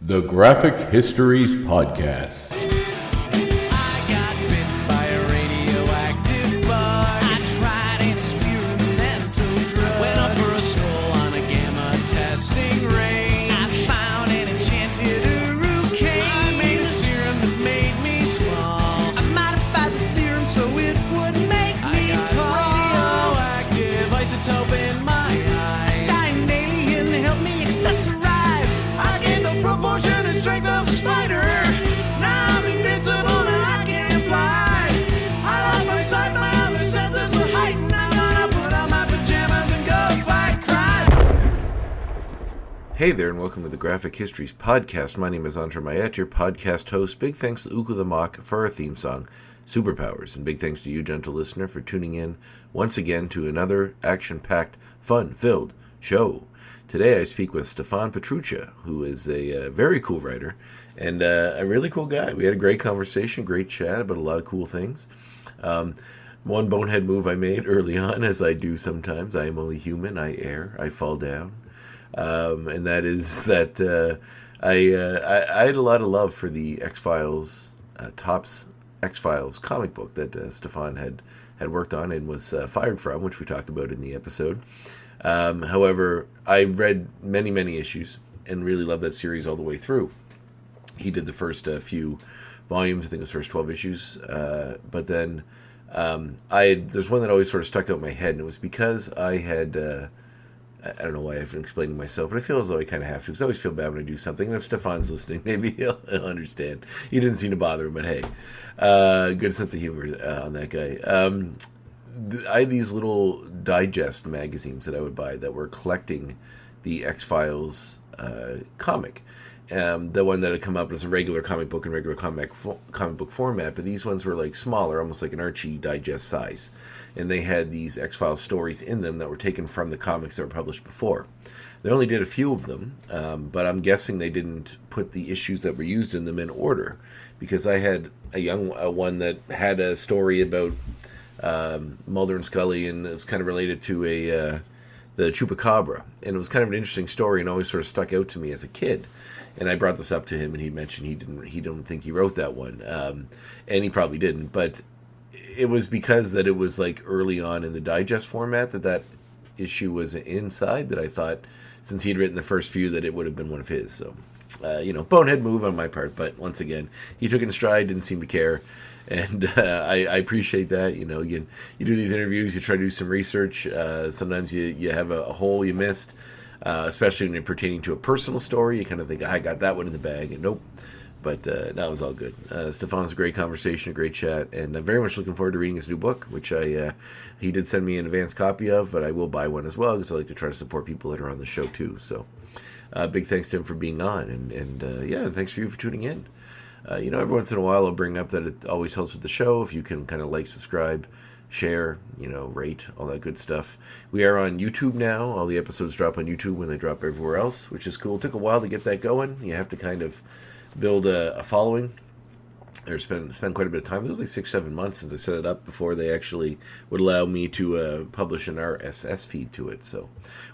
The Graphic Histories Podcast. I got bitten by a radioactive bug. I tried an experimental drug. Went up for a stroll on a gamma testing range. I found an enchanted hurricane. I made a serum that made me small. I modified the serum so it would make me tall. Radioactive isotope in my eyes. Dying alien helped me accessorize. I gained the proportion and strength of a spider. Now I'm invincible and I can fly. I lost my sight, my other senses were heightened. I'm gonna put on my pajamas and go fight crime. Hey there, and welcome to the Graphic Histories Podcast. My name is André, your podcast host. Big thanks to Uku the Mock for our theme song, Superpowers. And big thanks to you, gentle listener, for tuning in once again to another action-packed, fun-filled show. Today I speak with Stefan Petrucha, who is a very cool writer and a really cool guy. We had a great conversation, great chat about a lot of cool things. One bonehead move I made early on, as I do sometimes. I am only human. I err. I fall down. And that is that I had a lot of love for the X-Files, Topps X-Files comic book that Stefan had worked on and was fired from, which we talk about in the episode. However, I read many issues and really loved that series all the way through. He did the first few volumes, I think it was first 12 issues, but then there's one that always sort of stuck out in my head, and it was because I had, I don't know why I've been explaining myself, but I feel as though I kind of have to, because I always feel bad when I do something, and if Stefan's listening, maybe he'll understand. He didn't seem to bother him, but hey, good sense of humor on that guy. I had these little digest magazines that I would buy that were collecting the X-Files comic. The one that had come up as a regular comic book in regular comic book format, but these ones were like smaller, almost like an Archie digest size. And they had these X-Files stories in them that were taken from the comics that were published before. They only did a few of them, but I'm guessing they didn't put the issues that were used in them in order, because I had a young one that had a story about Mulder and Scully, and it's kind of related to the Chupacabra, and it was kind of an interesting story and always sort of stuck out to me as a kid. And I brought this up to him, and he mentioned he didn't think he wrote that one, and he probably didn't. But it was because that it was like early on in the digest format that issue was inside, that I thought, since he'd written the first few, that it would have been one of his. So, bonehead move on my part. But once again, he took it in stride, didn't seem to care. And I appreciate that. You do these interviews, you try to do some research. Sometimes you have a hole you missed, especially when you're pertaining to a personal story. You kind of think, I got that one in the bag, and nope. But that was all good. Stefan's a great conversation, a great chat, and I'm very much looking forward to reading his new book, which he did send me an advance copy of, but I will buy one as well, because I like to try to support people that are on the show too. So big thanks to him for being on, and thanks for you for tuning in. Every once in a while I'll bring up that it always helps with the show if you can kind of like, subscribe, share, rate, all that good stuff. We are on YouTube now. All the episodes drop on YouTube when they drop everywhere else, which is cool. It took a while to get that going. You have to kind of build a following, or spend quite a bit of time. It was like 6-7 months since I set it up before they actually would allow me to publish an RSS feed to it. So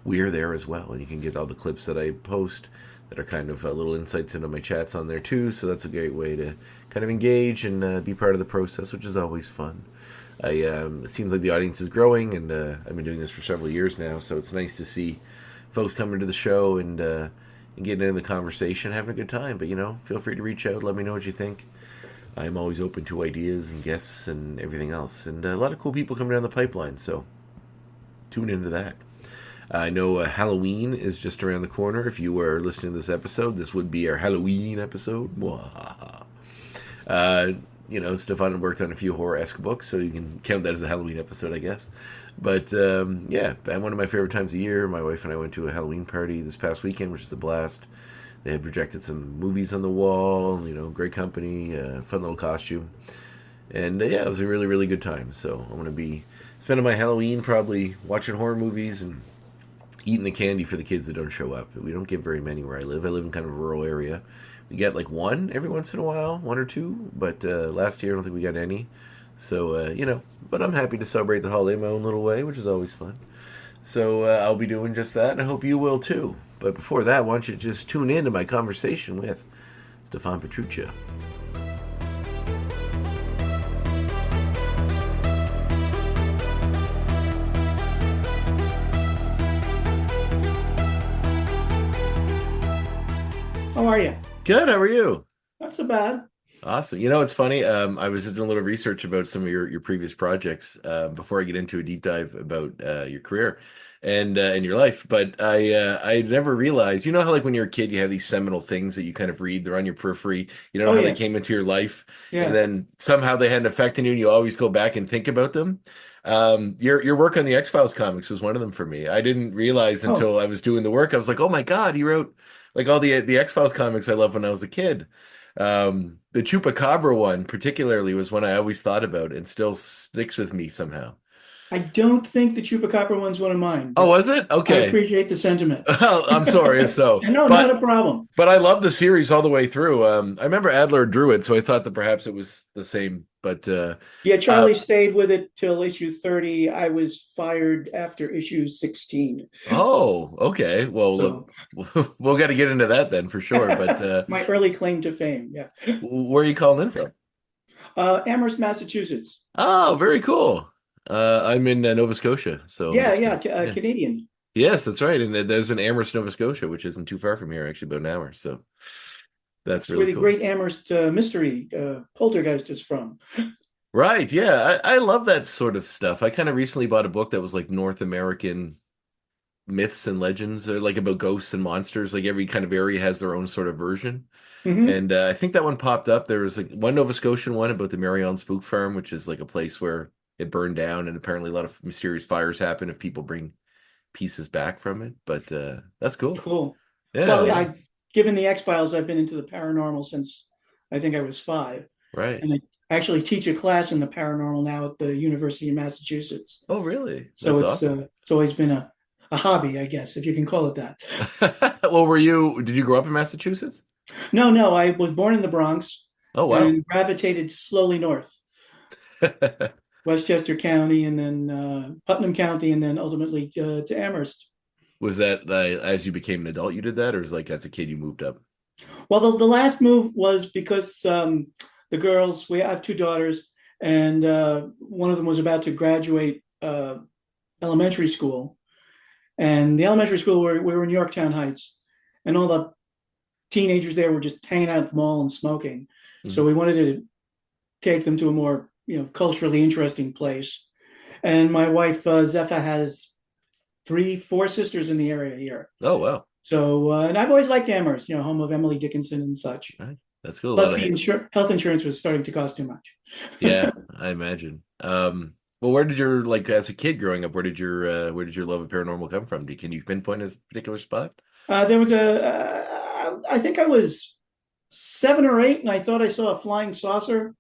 we are there as well, and you can get all the clips that I post that are kind of little insights into my chats on there too. So that's a great way to kind of engage and be part of the process, which is always fun. It seems like the audience is growing, and I've been doing this for several years now, so it's nice to see folks coming to the show and getting into the conversation, having a good time. But feel free to reach out, let me know what you think. I'm always open to ideas and guests and everything else, and a lot of cool people coming down the pipeline, so tune into that. I know Halloween is just around the corner. If you were listening to this episode, this would be our Halloween episode. Stefan worked on a few horror-esque books, so you can count that as a Halloween episode, I guess. But, one of my favorite times of year. My wife and I went to a Halloween party this past weekend, which is a blast. They had projected some movies on the wall, great company, fun little costume. And, it was a really, really good time. So I'm going to be spending my Halloween probably watching horror movies and eating the candy for the kids that don't show up. We don't get very many where I live. I live in kind of a rural area. We get like one every once in a while, one or two, but last year I don't think we got any. So, but I'm happy to celebrate the holiday in my own little way, which is always fun. So I'll be doing just that, and I hope you will too. But before that, why don't you just tune in to my conversation with Stefan Petrucha. How are you? Good. How are you? Not so bad. Awesome. You know, it's funny. I was just doing a little research about some of your previous projects before I get into a deep dive about your career and your life. But I never realized, you know how like when you're a kid, you have these seminal things that you kind of read. They're on your periphery. You don't know how they came into your life, and then somehow they had an effect on you, and you always go back and think about them. Your work on the X-Files comics was one of them for me. I didn't realize until I was doing the work. I was like, oh my God, he wrote like all the X-Files comics I loved when I was a kid. The Chupacabra one particularly was one I always thought about and still sticks with me somehow. I don't think the Chupacabra one's one of mine. Oh, was it? Okay. I appreciate the sentiment. I'm sorry if so. No, not a problem. But I love the series all the way through. I remember Adler drew it, so I thought that perhaps it was the same. But yeah, Charlie stayed with it till issue 30. I was fired after issue 16. Oh, okay. Well, So, we'll got to get into that then for sure. But my early claim to fame. Yeah. where are you calling in from? Amherst, Massachusetts. Oh, very cool. I'm in Nova Scotia. So Yeah, Canadian. Yes, that's right. And there's an Amherst, Nova Scotia, which isn't too far from here, actually, about an hour. So that's really where the cool. great Amherst mystery Poltergeist is from. Right. Yeah. I love that sort of stuff. I kind of recently bought a book that was like North American myths and legends, or like about ghosts and monsters. Like every kind of area has their own sort of version. Mhm. And I think that one popped up. There was like one Nova Scotian one about the Marion Spook Farm, which is like a place where it burned down, and apparently a lot of mysterious fires happen if people bring pieces back from it. But that's cool. Cool. Yeah. Well, given the X-Files, I've been into the paranormal since I think I was 5. Right. And I actually teach a class in the paranormal now at the University of Massachusetts. Oh, really? So That's it's awesome. it's always been a hobby, I guess, if you can call it that. Well, did you grow up in Massachusetts? No, I was born in the Bronx Oh, wow. and gravitated slowly north, Westchester County, and then Putnam County, and then ultimately to Amherst. Was that as you became an adult you did that, or was like as a kid you moved up? Well, the last move was because the girls, I have 2 daughters, and one of them was about to graduate elementary school. And the elementary school, we were in Yorktown Heights, and all the teenagers there were just hanging out at the mall and smoking. Mm-hmm. So we wanted to take them to a more, culturally interesting place. And my wife, Zepha, has 3-4 sisters in the area here. Oh, wow. So, and I've always liked Amherst, home of Emily Dickinson and such. Right. That's cool. Plus, the health insurance was starting to cost too much. Yeah, I imagine. Well, where did your as a kid growing up? Where did your love of paranormal come from? Can you pinpoint a particular spot? There was I think I was 7 or 8, and I thought I saw a flying saucer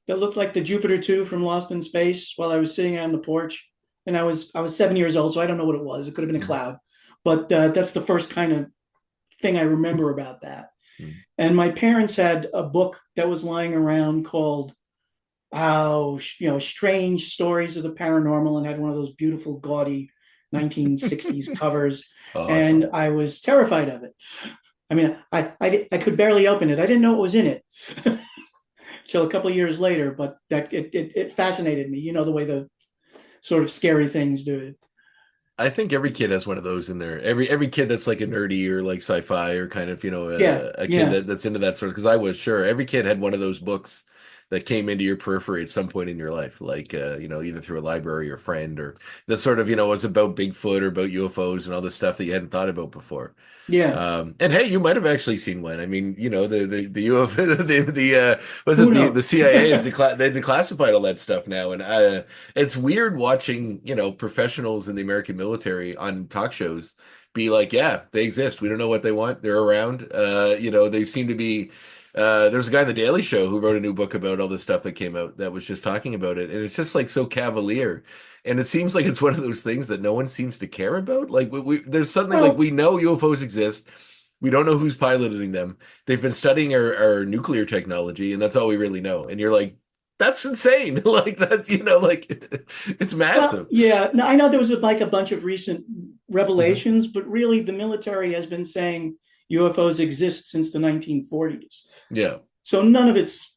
that looked like the Jupiter 2 from Lost in Space while I was sitting on the porch. And I was 7 years old, so I don't know what it was. It could have been a cloud, but that's the first kind of thing I remember about that. Mm. And my parents had a book that was lying around called Strange Stories of the Paranormal, and had one of those beautiful gaudy 1960s covers. Awesome. And I was terrified of it. I mean, I could barely open it. I didn't know what was in it till a couple of years later, but that it fascinated me, the way the sort of scary things do. I think every kid has one of those in there. Every kid that's like a nerdy or like sci-fi or kind of, a kid that's into that sort of, because I was sure every kid had one of those books that came into your periphery at some point in your life, like, either through a library or friend, or that sort of, was about Bigfoot or about UFOs and all this stuff that you hadn't thought about before. Yeah. And hey, you might have actually seen one. I mean, the UFO, the CIA is they declassified all that stuff now. And it's weird watching, professionals in the American military on talk shows be like, yeah, they exist. We don't know what they want. They're around. They seem to be. There's a guy on The Daily Show who wrote a new book about all this stuff that came out that was just talking about it. And it's just like so cavalier. And it seems like it's one of those things that no one seems to care about. Like there's something like we know UFOs exist. We don't know who's piloting them. They've been studying our nuclear technology, and that's all we really know. And you're like, that's insane. Like that's, it's massive. Well, yeah. No, I know there was like a bunch of recent revelations, but really the military has been saying UFOs exist since the 1940s. Yeah. So none of it's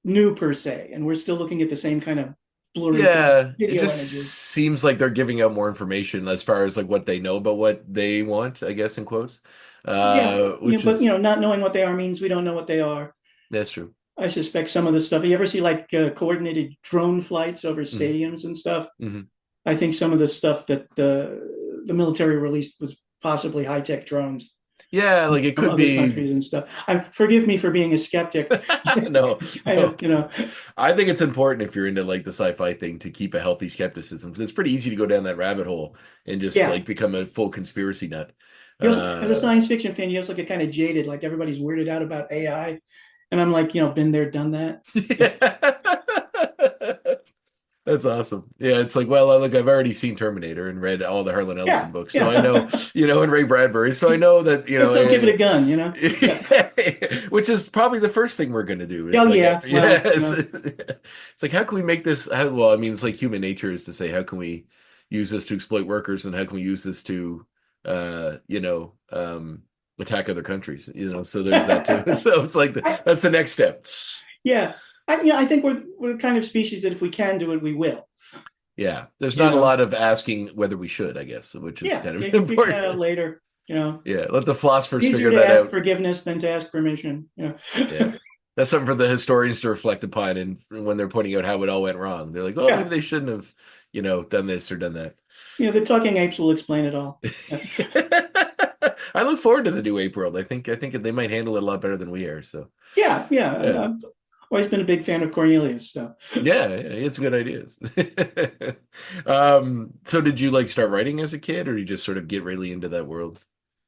new per se, and we're still looking at the same kind of blurry Yeah, it video just images. seems like they're giving out more information as far as like what they know about what they want, I guess in quotes. Which But is not knowing what they are means we don't know what they are. that's true. I suspect some of the stuff. You ever see like coordinated drone flights over Mhm. stadiums and stuff? Hmm. I think some of the stuff that the military released was possibly high tech drones Yeah, like it from could other be. countries and stuff. Forgive me for being a skeptic. No, I no. know. I think it's important if you're into like the sci-fi thing to keep a healthy skepticism. 'Cause it's pretty easy to go down that rabbit hole and just Yeah. like become a full conspiracy nut. You also, as a science fiction fan, you also get kind of jaded. Like everybody's weirded out about AI, and I'm like, been there, done that. That's awesome. Yeah, it's like, well, look, I've already seen Terminator and read all the Harlan Ellison Yeah, books, yeah. so I know, and Ray Bradbury, so I know that, Just don't give it a gun, Yeah. which is probably the first thing we're going to do. Is Oh, like, yeah. Well, it's like, how can we make this? Well, I mean, it's like human nature is to say, how can we use this to exploit workers, and how can we use this to, attack other countries? So there's that too. So it's like that's the next step. Yeah. I think we're the kind of species that if we can do it, we will. Yeah, there's not a lot of asking whether we should, I guess, which is kind of important. Figure that out later. Yeah, let the philosophers Easier figure to that ask out. forgiveness than to ask permission. Yeah, that's something for the historians to reflect upon, and when they're pointing out how it all went wrong, they're like, "Oh, maybe they shouldn't have, done this or done that." The talking apes will explain it all. I look forward to the new ape world. I think they might handle it a lot better than we are. So yeah. I've always been a big fan of Cornelius. So yeah, it's good ideas. So did you like start writing as a kid, or did you just sort of get really into that world?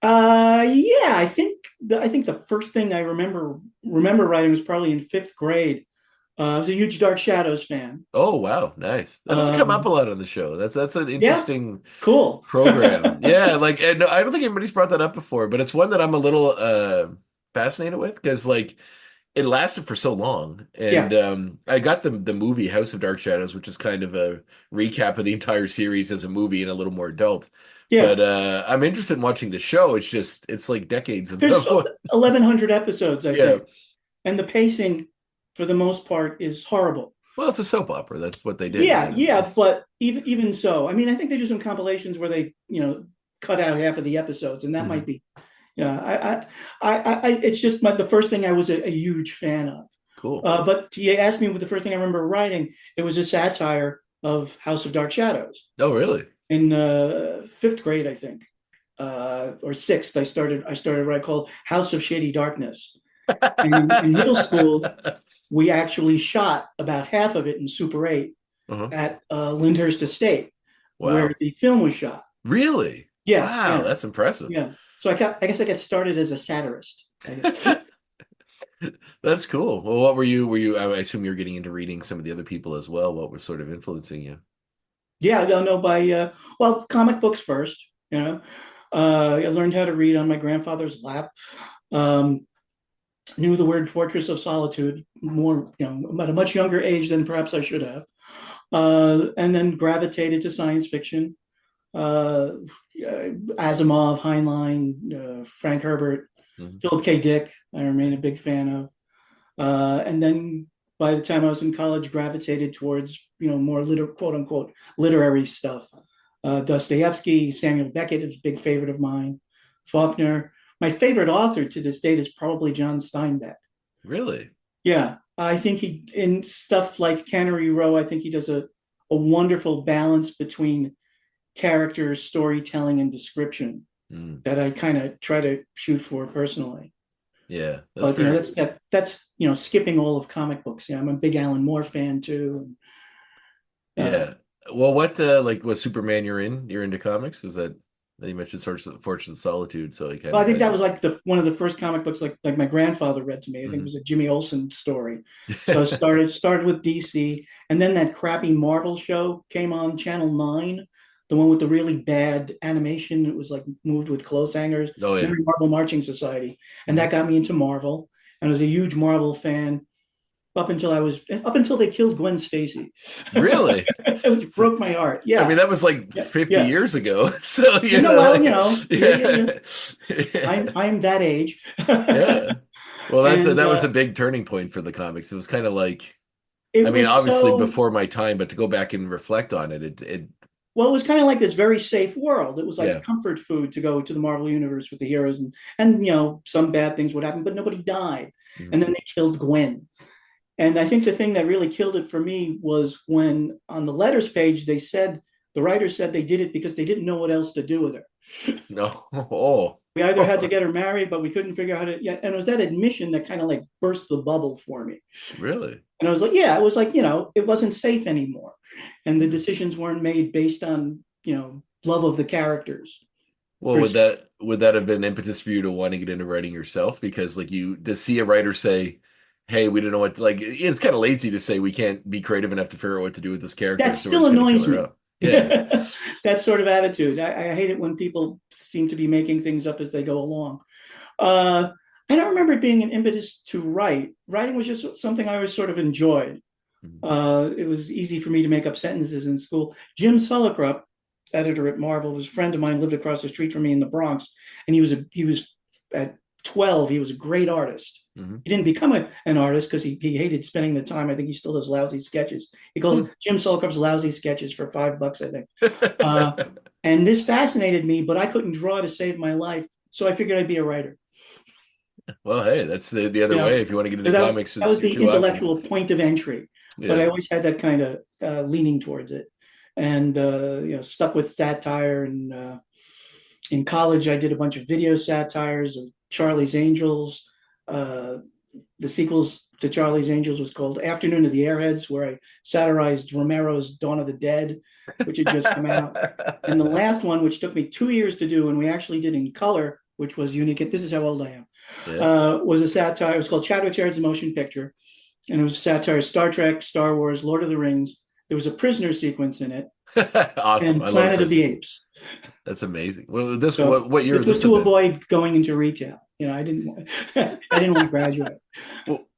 Yeah, I think the first thing I remember writing was probably in fifth grade. I was a huge Dark Shadows fan. Oh wow, nice. That doesn't come up a lot on the show. That's an interesting cool program. Yeah, like and I don't think anybody's brought that up before, but it's one that I'm a little fascinated with because like it lasted for so long. And I got the movie House of Dark Shadows, which is kind of a recap of the entire series as a movie and a little more adult. Yeah. But I'm interested in watching the show. It's like decades of There's 1,100 episodes, I think. And the pacing for the most part is horrible. Well, it's a soap opera. That's what they did. Yeah, but even so, I mean, I think they do some compilations where they, cut out half of the episodes, and that might be, I it's just the first thing I was a huge fan of. Cool. But you asked me what the first thing I remember writing, it was a satire of House of Dark Shadows. Oh, really? In fifth grade, I think, or sixth, I started what I called House of Shady Darkness. And in middle school, we actually shot about half of it in Super 8 at Lyndhurst Estate, where the film was shot. Really? Yeah. Wow, that's impressive. Yeah. So I guess I got started as a satirist. That's cool. Well, what were you? I assume you're getting into reading some of the other people as well. What was sort of influencing you? Yeah, I don't know by comic books first. I learned how to read on my grandfather's lap. Knew the word Fortress of Solitude more, at a much younger age than perhaps I should have. And then gravitated to science fiction. Asimov, Heinlein, Frank Herbert, Philip K. Dick, I remain a big fan of. And then by the time I was in college, gravitated towards, more quote unquote literary stuff. Dostoevsky, Samuel Beckett is a big favorite of mine. Faulkner. My favorite author to this date is probably John Steinbeck. Really? Yeah. I think he, in stuff like Cannery Row, I think he does a wonderful balance between characters, storytelling, and description that I kind of try to shoot for personally. Yeah. That's skipping all of comic books. Yeah, I'm a big Alan Moore fan too. Yeah. Well, what was Superman you're in? You're into comics? Was that you mentioned Fortress of Solitude? So I think that was like one of the first comic books like my grandfather read to me. I think it was a Jimmy Olsen story. So I started with DC, and then that crappy Marvel show came on Channel 9, the one with the really bad animation. It was like moved with clothes hangers. Oh yeah. Marvel Marching Society, and that got me into Marvel. And I was a huge Marvel fan. up until they killed Gwen Stacy. Really? Which broke my heart. Yeah. I mean, that was like Yeah, 50 yeah. years ago. So, You know, well, you know, yeah. I'm that age. Yeah. Well, And that was a big turning point for the comics. It was kind of like, I it mean, was obviously so before my time, but to go back and reflect on it, it well, it was kind of like this very safe world. It was yeah. like comfort food to go to the Marvel universe with the heroes, and you know, some bad things would happen, but nobody died. Mhm. And then they killed Gwen. And I think the thing that really killed it for me was when on the letters page the writer said they did it because they didn't know what else to do with her. No. Oh. We either had to get her married, but we couldn't figure out how to. Yeah, and it was that admission that kind of like burst the bubble for me. Really? And I was like, yeah, it was like, you know, it wasn't safe anymore, and the decisions weren't made based on, you know, love of the characters. Well, would that have been impetus for you to want to get into writing yourself? Because like you to see a writer say, "Hey, we don't know what," like it's kind of lazy to say we can't be creative enough to figure out what to do with this character, That so we're still just going to annoys kill me. her up. Yeah. That sort of attitude. I hate it when people seem to be making things up as they go along. Uh, I don't remember it being an impetus to write. Writing was just something I always sort of enjoyed. Mhm. It was easy for me to make up sentences in school. Jim Sullicrup, editor at Marvel, was a friend of mine, lived across the street from me in the Bronx, and he was at 12. He was a great artist. Mhm. He didn't become an artist because he hated spending the time. I think he still does lousy sketches. He called Jim Sullicrup's lousy sketches for $5, I think. And this fascinated me, but I couldn't draw to save my life, so I figured I'd be a writer. Well, hey, that's the other You know, way if you want to get into that, comics. that was It's the two options. intellectual point of entry, but Yeah. I always had that kind of leaning towards it, and you know, stuck with satire. And in college, I did a bunch of video satires of Charlie's Angels. The sequels to Charlie's Angels was called Afternoon of the Airheads, where I satirized Romero's Dawn of the Dead, which had just come out. And the last one, which took me 2 years to do, and we actually did in color, which was unique. This is how old I am. Yeah. Was a satire. It was called Chadwick's Airs, a Motion Picture, and it was a satire of Star Trek, Star Wars, Lord of the Rings. There was a prisoner sequence in it, Awesome. and I love Planet of the Christmas. Apes. That's amazing. Well, this So what year this would was this to have been? avoid going into retail. You know, I didn't want to graduate.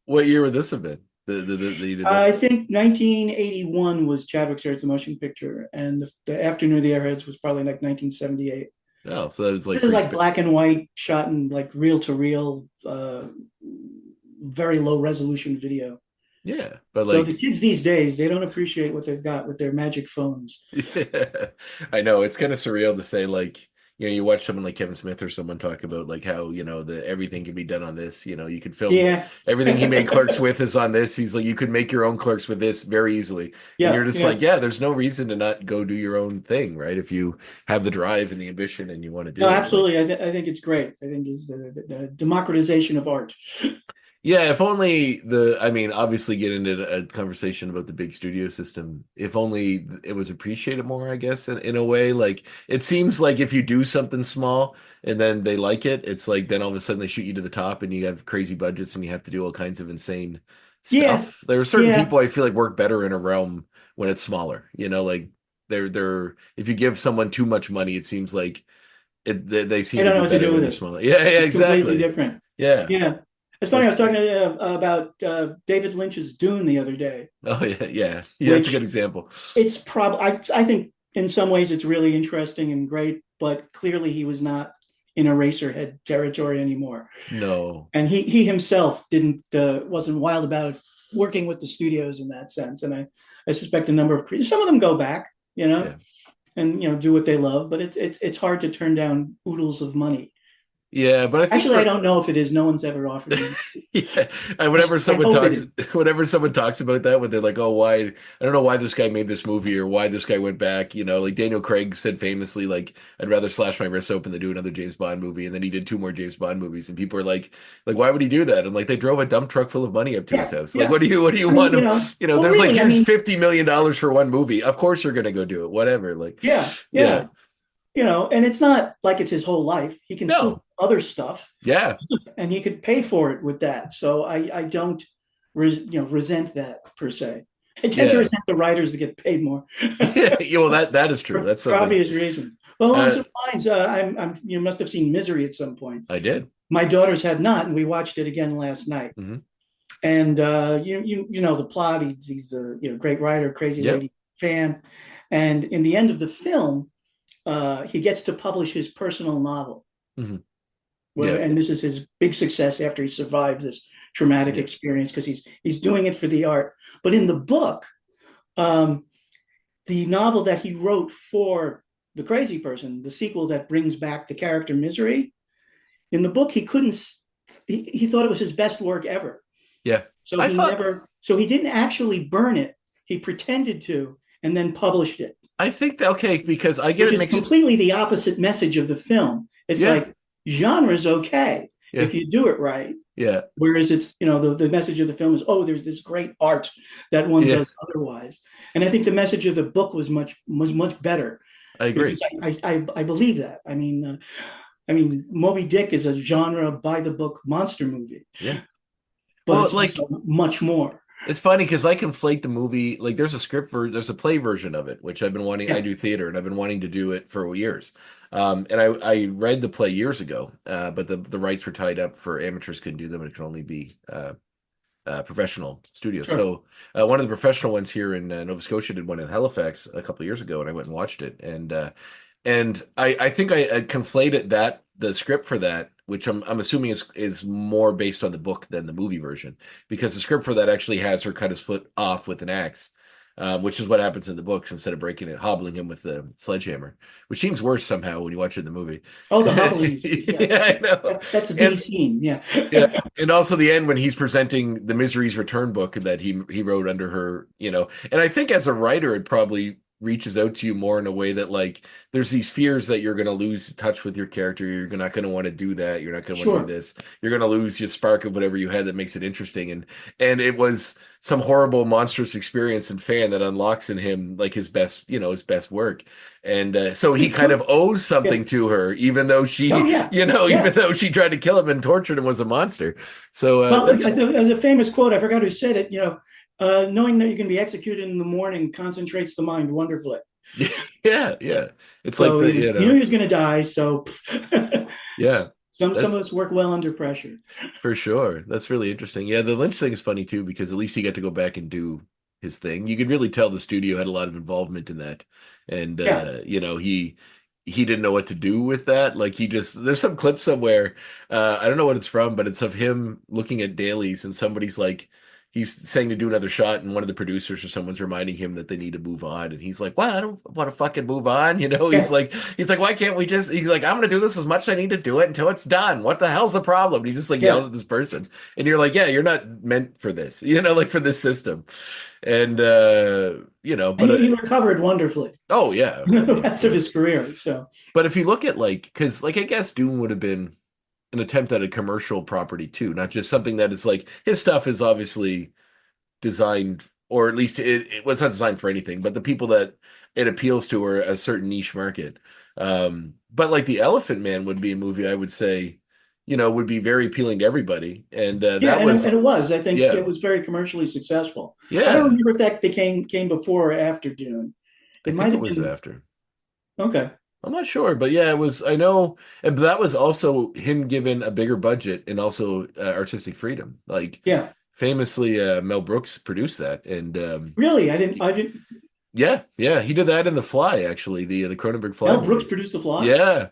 What year would this have been? You did that? I think 1981 was Chadwick's Airs, the Motion Picture, and the Afternoon of the Airheads was probably like 1978. Oh, so that was like This is like black and white, shot in like reel to reel, very low resolution video. Yeah, but So like the kids these days, they don't appreciate what they've got with their magic phones. yeah, I know it's kind of surreal to say like you watch someone like Kevin Smith or someone talk about like how the everything can be done on this. You could film everything he made Clerks with is on this. He's like you could make your own Clerks with this very easily, and you're just like there's no reason to not go do your own thing, right? If you have the drive and the ambition and you want to do it. Absolutely. Like, I think it's great. I think it's the democratization of art. Yeah, if only obviously get into a conversation about the big studio system. If only it was appreciated more, I guess, in a way. Like, it seems like if you do something small and then they like it, it's like then all of a sudden they shoot you to the top and you have crazy budgets and you have to do all kinds of insane stuff. There are certain people I feel like work better in a realm when it's smaller. Like they're if you give someone too much money, it seems like they seem to do better when they're smaller. Yeah, it's exactly. Completely different. Yeah. It's funny. I was talking about David Lynch's Dune the other day. Oh yeah. That's a good example. It's probably I think in some ways it's really interesting and great, but clearly he was not in Eraserhead territory anymore. No, and he himself wasn't wild about it, working with the studios in that sense. And I suspect a number of some of them go back, and do what they love, but it's hard to turn down oodles of money. Yeah, but I don't know if it is. No one's ever offered me. Yeah, and whenever someone talks about that, when they're like, "Oh, why?" I don't know why this guy made this movie or why this guy went back. Like Daniel Craig said famously, like, "I'd rather slash my wrists open than do another James Bond movie." And then he did 2 more James Bond movies, and people are like, why would he do that? I'm like, they drove a dump truck full of money up to his house. Like, what do you want him? There's really, here's $50 million for one movie. Of course you're gonna go do it. Whatever. Like, yeah. And it's not like it's his whole life. He can still do other stuff. Yeah. And he could pay for it with that. So I don't, resent that per se. I tend to resent the writers that get paid more. Well, that is true. That's for obvious reason. Well, along those lines, you must have seen Misery at some point. I did. My daughters had not, and we watched it again last night. Mm-hmm. And you know the plot. He's a great writer, crazy Yep. lady fan, and in the end of the film, he gets to publish his personal novel. Hmm. Well, Yeah. and this is his big success after he survived this traumatic Yeah. experience because he's doing it for the art. But in the book, um, the novel that he wrote for the crazy person, the sequel that brings back the character Misery, in the book he couldn't. He thought it was his best work ever. Yeah. So I he thought. never. So he didn't actually burn it. He pretended to, and then published it, I think that okay because I get which it is mixed. completely the opposite message of the film. It's Yeah. like genre's okay Yeah. if you do it right. Yeah. Whereas it's, the message of the film is, oh, there's this great art that one Yeah. does otherwise. And I think the message of the book was much better I agree. because I believe that. I mean, Moby Dick is a genre by the book monster movie, Yeah. but Well, it's like also much more. it's funny because I conflate the movie. Like, there's a there's a play version of it, which I've been wanting. Yeah. I do theater, and I've been wanting to do it for years. And I read the play years ago, but the rights were tied up for amateurs couldn't do them. It could only be professional studios. Sure. So one of the professional ones here in Nova Scotia did one in Halifax a couple of years ago, and I went and watched it. And I think I conflated the script for that, which I'm assuming is more based on the book than the movie version, because the script for that actually has her cut his foot off with an axe, which is what happens in the books instead of breaking it, hobbling him with the sledgehammer, which seems worse somehow when you watch it in the movie. Oh, the hobbling. Yeah, I know. That's a D scene. Yeah. Yeah, and also the end when he's presenting the Misery's Return book that he wrote under her, and I think as a writer it probably reaches out to you more in a way that like there's these fears that you're going to lose touch with your character, you're not going to want to do that, you're not going to want to do this, you're going to lose your spark of whatever you had that makes it interesting, and it was some horrible monstrous experience and fan that unlocks in him like his best work. And so he kind of owes something to her, even though she, even though she tried to kill him and tortured him, was a monster. So there's a famous quote. I forgot who said it. Knowing that you can be executed in the morning concentrates the mind wonderfully. Yeah. It's so like he knew he was going to die. So yeah. Some of us work well under pressure. For sure. That's really interesting. Yeah, the Lynch thing is funny too, because at least he got to go back and do his thing. You could really tell the studio had a lot of involvement in that. And he didn't know what to do with that. Like there's some clip somewhere, I don't know what it's from, but it's of him looking at dailies and somebody's like, he's saying to do another shot, and one of the producers or someone's reminding him that they need to move on, and he's like, "Well, I don't want to fucking move on," He's like, "Why can't we just?" He's like, "I'm gonna do this as much as I need to do it until it's done. What the hell's the problem?" And he's just like yelling at this person, and you're like, "Yeah, you're not meant for this, like for this system." And but he recovered wonderfully. Oh yeah, the rest of his career. So, but if you look at because I guess Dune would have been an attempt at a commercial property too, not just something that is like his stuff is obviously designed, or at least it was not designed for anything, but the people that it appeals to are a certain niche market. But like the Elephant Man would be a movie I would say, would be very appealing to everybody. And and it was. I think it was very commercially successful. Yeah. I don't remember if that came before or after Dune. It might have been after. Okay. I'm not sure, but yeah, it was. I know, but that was also him given a bigger budget and also artistic freedom. Like, famously, Mel Brooks produced that, and really, I didn't. Yeah, he did that in The Fly, actually, the Cronenberg Fly. Mel Brooks produced The Fly. Yeah,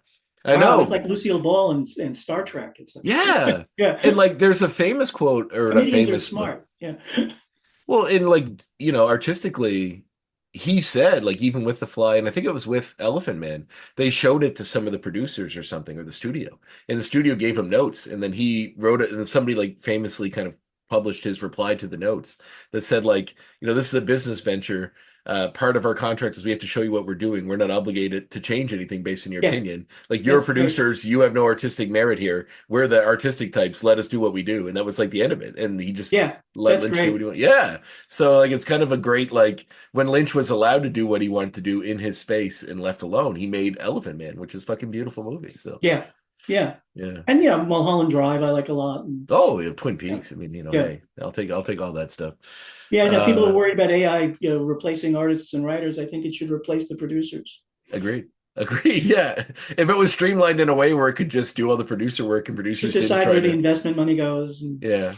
I know. It's like Lucille Ball and Star Trek. It's like, yeah, yeah. And like, there's a famous quote, or not famous, are smart. Yeah. Well, and like artistically, he said, like, even with The Fly, and I think it was with Elephant Man, they showed it to some of the producers or something, or the studio, and the studio gave him notes, and then he wrote it, and somebody like famously kind of published his reply to the notes that said, like, this is a business venture. Part of our contract is we have to show you what we're doing. We're not obligated to change anything based on your opinion. Like, you're producers, you have no artistic merit here. We're the artistic types. Let us do what we do. And that was like the end of it. And he just let Lynch do what he wanted. Yeah. So like, it's kind of a great, like, when Lynch was allowed to do what he wanted to do in his space and left alone, he made Elephant Man, which is a fucking beautiful movie. So yeah. And Mulholland Drive I like a lot. Twin Peaks. I mean, hey, I'll take all that stuff. Yeah, people are worried about AI, replacing artists and writers. I think it should replace the producers. Agreed. Yeah, if it was streamlined in a way where it could just do all the producer work and producers just decide where the investment money goes. Yeah,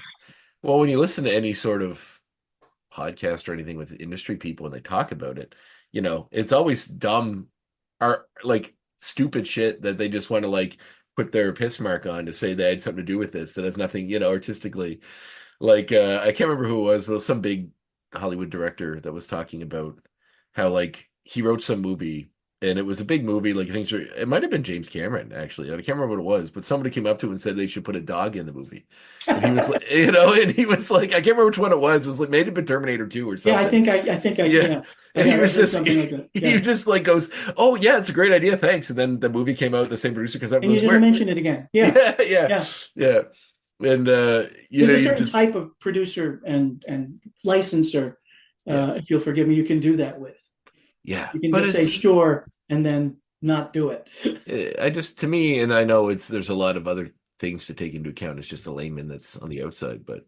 Well, when you listen to any sort of podcast or anything with industry people and they talk about it, it's always dumb or like stupid shit that they just want to like put their piss mark on to say they had something to do with this that has nothing, artistically. Like I can't remember who it was, but it was some big Hollywood director that was talking about how like he wrote some movie and it was a big movie. Like things were, it might have been James Cameron actually. I can't remember what it was, but somebody came up to him and said they should put a dog in the movie. And he was like, and he was like, I can't remember which one it was. It was like maybe it been Terminator 2 or something. Yeah, I think I Yeah. And yeah, he was just something like that. Yeah. he just like goes, "Oh yeah, it's a great idea, thanks." And then the movie came out, the same producer comes up And you goes, didn't mention it again. Yeah. yeah. Yeah. And There's you a certain just type of producer and licensor, if you'll forgive me, you can do that with. yeah, You can but just say sure and then not do it. I just to me, and I know there's a lot of other things to take into account. It's just a layman that's on the outside, but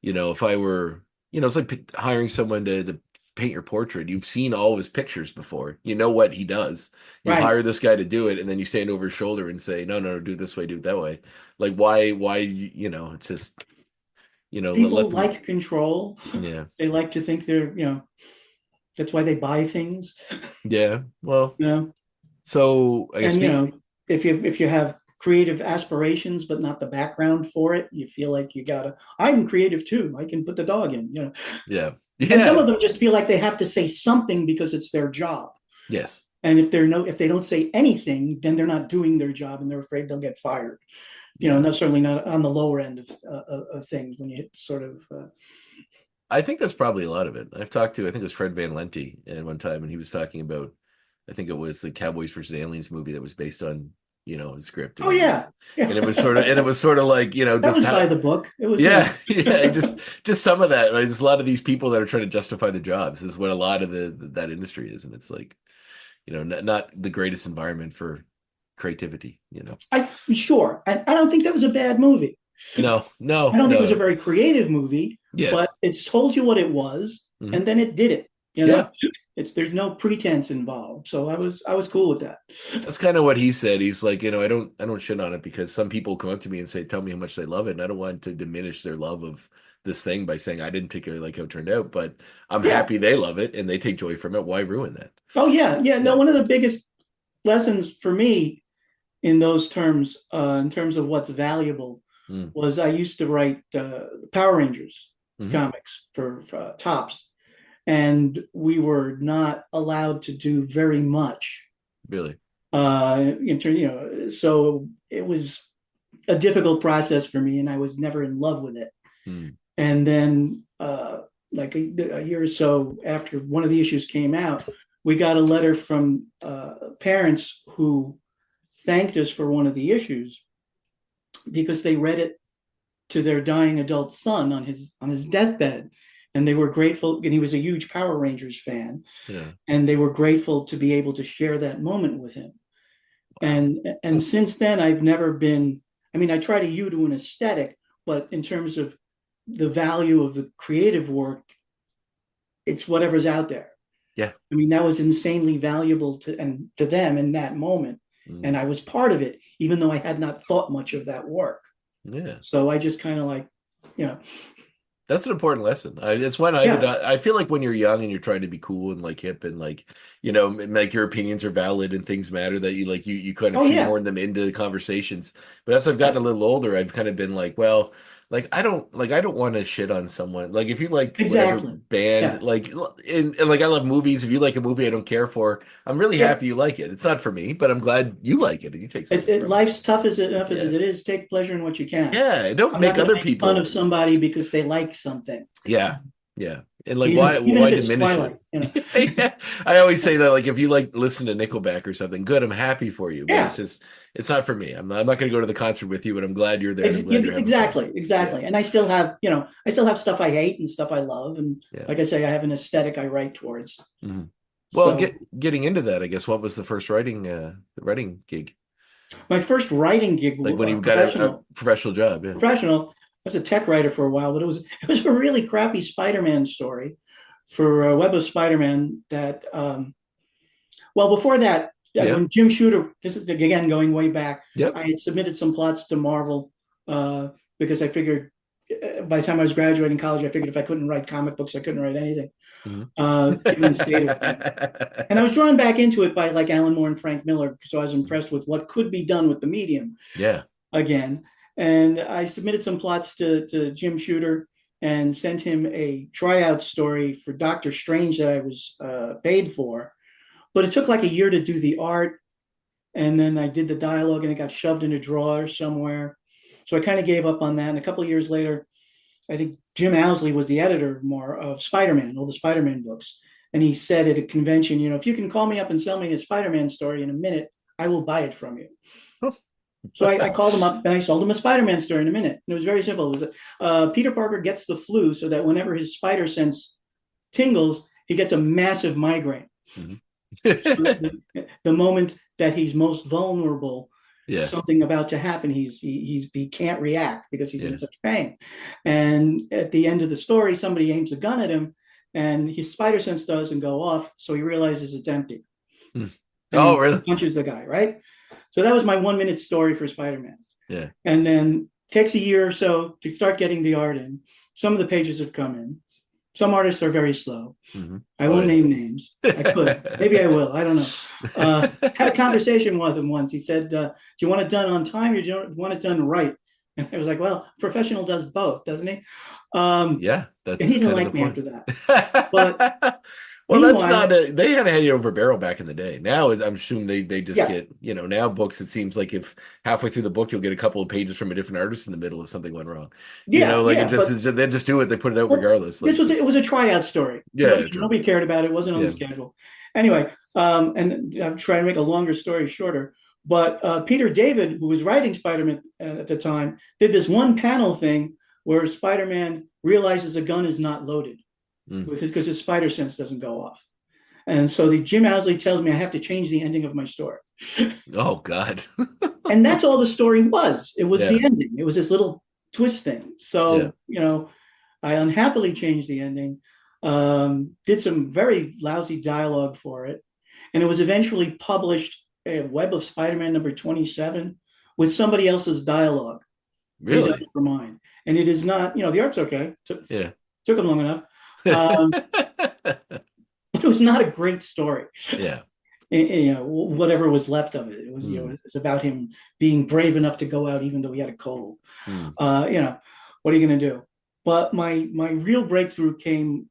if I were, it's like hiring someone to paint your portrait. You've seen all of his pictures before. You know what he does. You Right. hire this guy to do it, and then you stand over his shoulder and say, "No, do it this way, do it that way." Like why? It's just People let them, like control. yeah, They like to think they're, that's why they buy things. yeah. Well, You know, so I guess and if you have creative aspirations but not the background for it, you feel like I'm creative too. I can put the dog in. yeah, And some yeah, of them just feel like they have to say something because it's their job. yes. And if they don't say anything, then they're not doing their job and they're afraid they'll get fired. No, certainly not on the lower end of things when you hit sort of. I think that's probably a lot of it. I've talked to, I think it was Fred Van Lente, and one time, and he was talking about, I think it was the Cowboys versus Aliens movie that was based on, a script. Oh yeah, And it was sort of like, that just was how, by the book. It was yeah, yeah, just some of that. Right? There's a lot of these people that are trying to justify their jobs. Is what a lot of that industry is, and it's like, not the greatest environment for creativity. Sure. And I don't think that was a bad movie. No, I don't think it was a very creative movie, yes, but it's told you what it was, Mhm. and then it did it. Yeah. There's no pretense involved. So I was cool with that. That's kind of what he said. He's like, I don't shit on it because some people come up to me and say, tell me how much they love it. And I don't want to diminish their love of this thing by saying I didn't particularly like how it turned out, but I'm happy they love it and they take joy from it. Why ruin that? Oh yeah. Yeah. No, one of the biggest lessons for me in those terms, in terms of what's valuable, was I used to write Power Rangers comics for Tops. And we were not allowed to do very much. Really? So it was a difficult process for me, and I was never in love with it. And then, like a year or so after one of the issues came out, we got a letter from parents who thanked us for one of the issues because they read it to their dying adult son on his deathbed. And they were grateful, and he was a huge Power Rangers fan. Yeah. And they were grateful to be able to share that moment with him. And since then, I've never been. I mean, I try to hew to an aesthetic, but in terms of the value of the creative work, it's whatever's out there. Yeah. I mean, that was insanely valuable to them in that moment, and I was part of it, even though I had not thought much of that work. Yeah. So I just kind of like, That's an important lesson. It's when I feel like when you're young and you're trying to be cool and like hip and like, like your opinions are valid and things matter that you kind of shoehorn them into conversations. But as I've gotten a little older, I've kind of been like, well, I don't want to shit on someone. Like if you like whatever band, like and like I love movies. If you like a movie I don't care for, I'm really happy you like it. It's not for me, but I'm glad you like it and you take life's tough enough as it is. Take pleasure in what you can. Yeah, don't make other people fun of somebody because they like something. Yeah. And like why diminish it? Yeah. I always say that like if you like listen to Nickelback or something, good, I'm happy for you. But it's not for me. I'm not going to go to the concert with you, but I'm glad you're there. Exactly. Yeah. And I still have stuff I hate and stuff I love, and like I say, I have an aesthetic I write towards. Mm-hmm. Well, getting into that, I guess, what was the first writing gig? My first writing gig, like when you got a professional job. Yeah. Professional. I was a tech writer for a while, but it was a really crappy Spider-Man story for Web of Spider-Man that, before that, when Jim Shooter, this is again going way back, I had submitted some plots to Marvel because I figured by the time I was graduating college, I figured if I couldn't write comic books, I couldn't write anything, given the state of things. And I was drawn back into it by like Alan Moore and Frank Miller, so I was impressed with what could be done with the medium. Yeah. Again, and I submitted some plots to Jim Shooter and sent him a tryout story for Doctor Strange that I was paid for, but it took like a year to do the art, and then I did the dialogue, and it got shoved in a drawer somewhere. So I kind of gave up on that. And a couple of years later, I think Jim Owsley was the editor of Spider-Man, all the Spider-Man books. And he said at a convention, if you can call me up and sell me a Spider-Man story in a minute, I will buy it from you. So I called him up and I sold him a Spider-Man story in a minute. And it was very simple. It was Peter Parker gets the flu so that whenever his spider sense tingles, he gets a massive migraine. Mm-hmm. So the moment that he's most vulnerable, something about to happen, he can't react because he's in such pain. And at the end of the story, somebody aims a gun at him and his spider sense doesn't go off, so he realizes it's empty. Oh, really? Punches the guy, right? So that was my 1 minute story for Spider-Man. Yeah. And then it takes a year or so to start getting the art in. Some of the pages have come in. Some artists are very slow. Mm-hmm. I won't name names. I could. Maybe I will. I don't know. Had a conversation with him once. He said, do you want it done on time or do you want it done right? And I was like, well, professional does both, doesn't he? Yeah. That's he didn't like me after that. But well, that's not they had a head over barrel back in the day. Now I'm assuming they just get, now books, it seems like if halfway through the book, you'll get a couple of pages from a different artist in the middle if something went wrong. They just do it. They put it out regardless. It was a tryout story. Yeah. Nobody cared about it. It wasn't on the schedule. Anyway, and I'm trying to make a longer story shorter, but Peter David, who was writing Spider-Man at the time, did this one panel thing where Spider-Man realizes a gun is not loaded. Because his spider sense doesn't go off. And so Jim Owsley tells me I have to change the ending of my story. Oh, God. And that's all the story was. It was the ending. It was this little twist thing. So, I unhappily changed the ending, did some very lousy dialogue for it. And it was eventually published at Web of Spider-Man number 27 with somebody else's dialogue. Really? For mine. And it is not, the art's okay. Took them long enough. But it was not a great story. Yeah. Whatever was left of it. It was, it was about him being brave enough to go out even though he had a cold. What are you going to do? But my real breakthrough came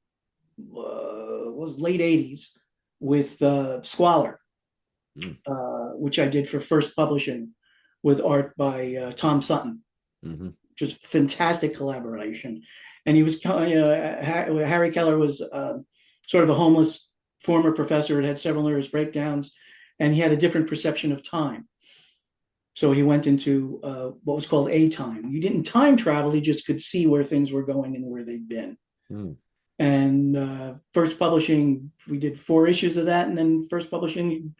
was late 80s with Squalor, which I did for First Publishing with art by Tom Sutton, which was fantastic collaboration. And he was, Harry Keller was sort of a homeless former professor, had several nervous breakdowns, and he had a different perception of time. So he went into what was called A-time. You didn't time travel, he just could see where things were going and where they'd been. And First Publishing, we did 4 issues of that. And then First Publishing,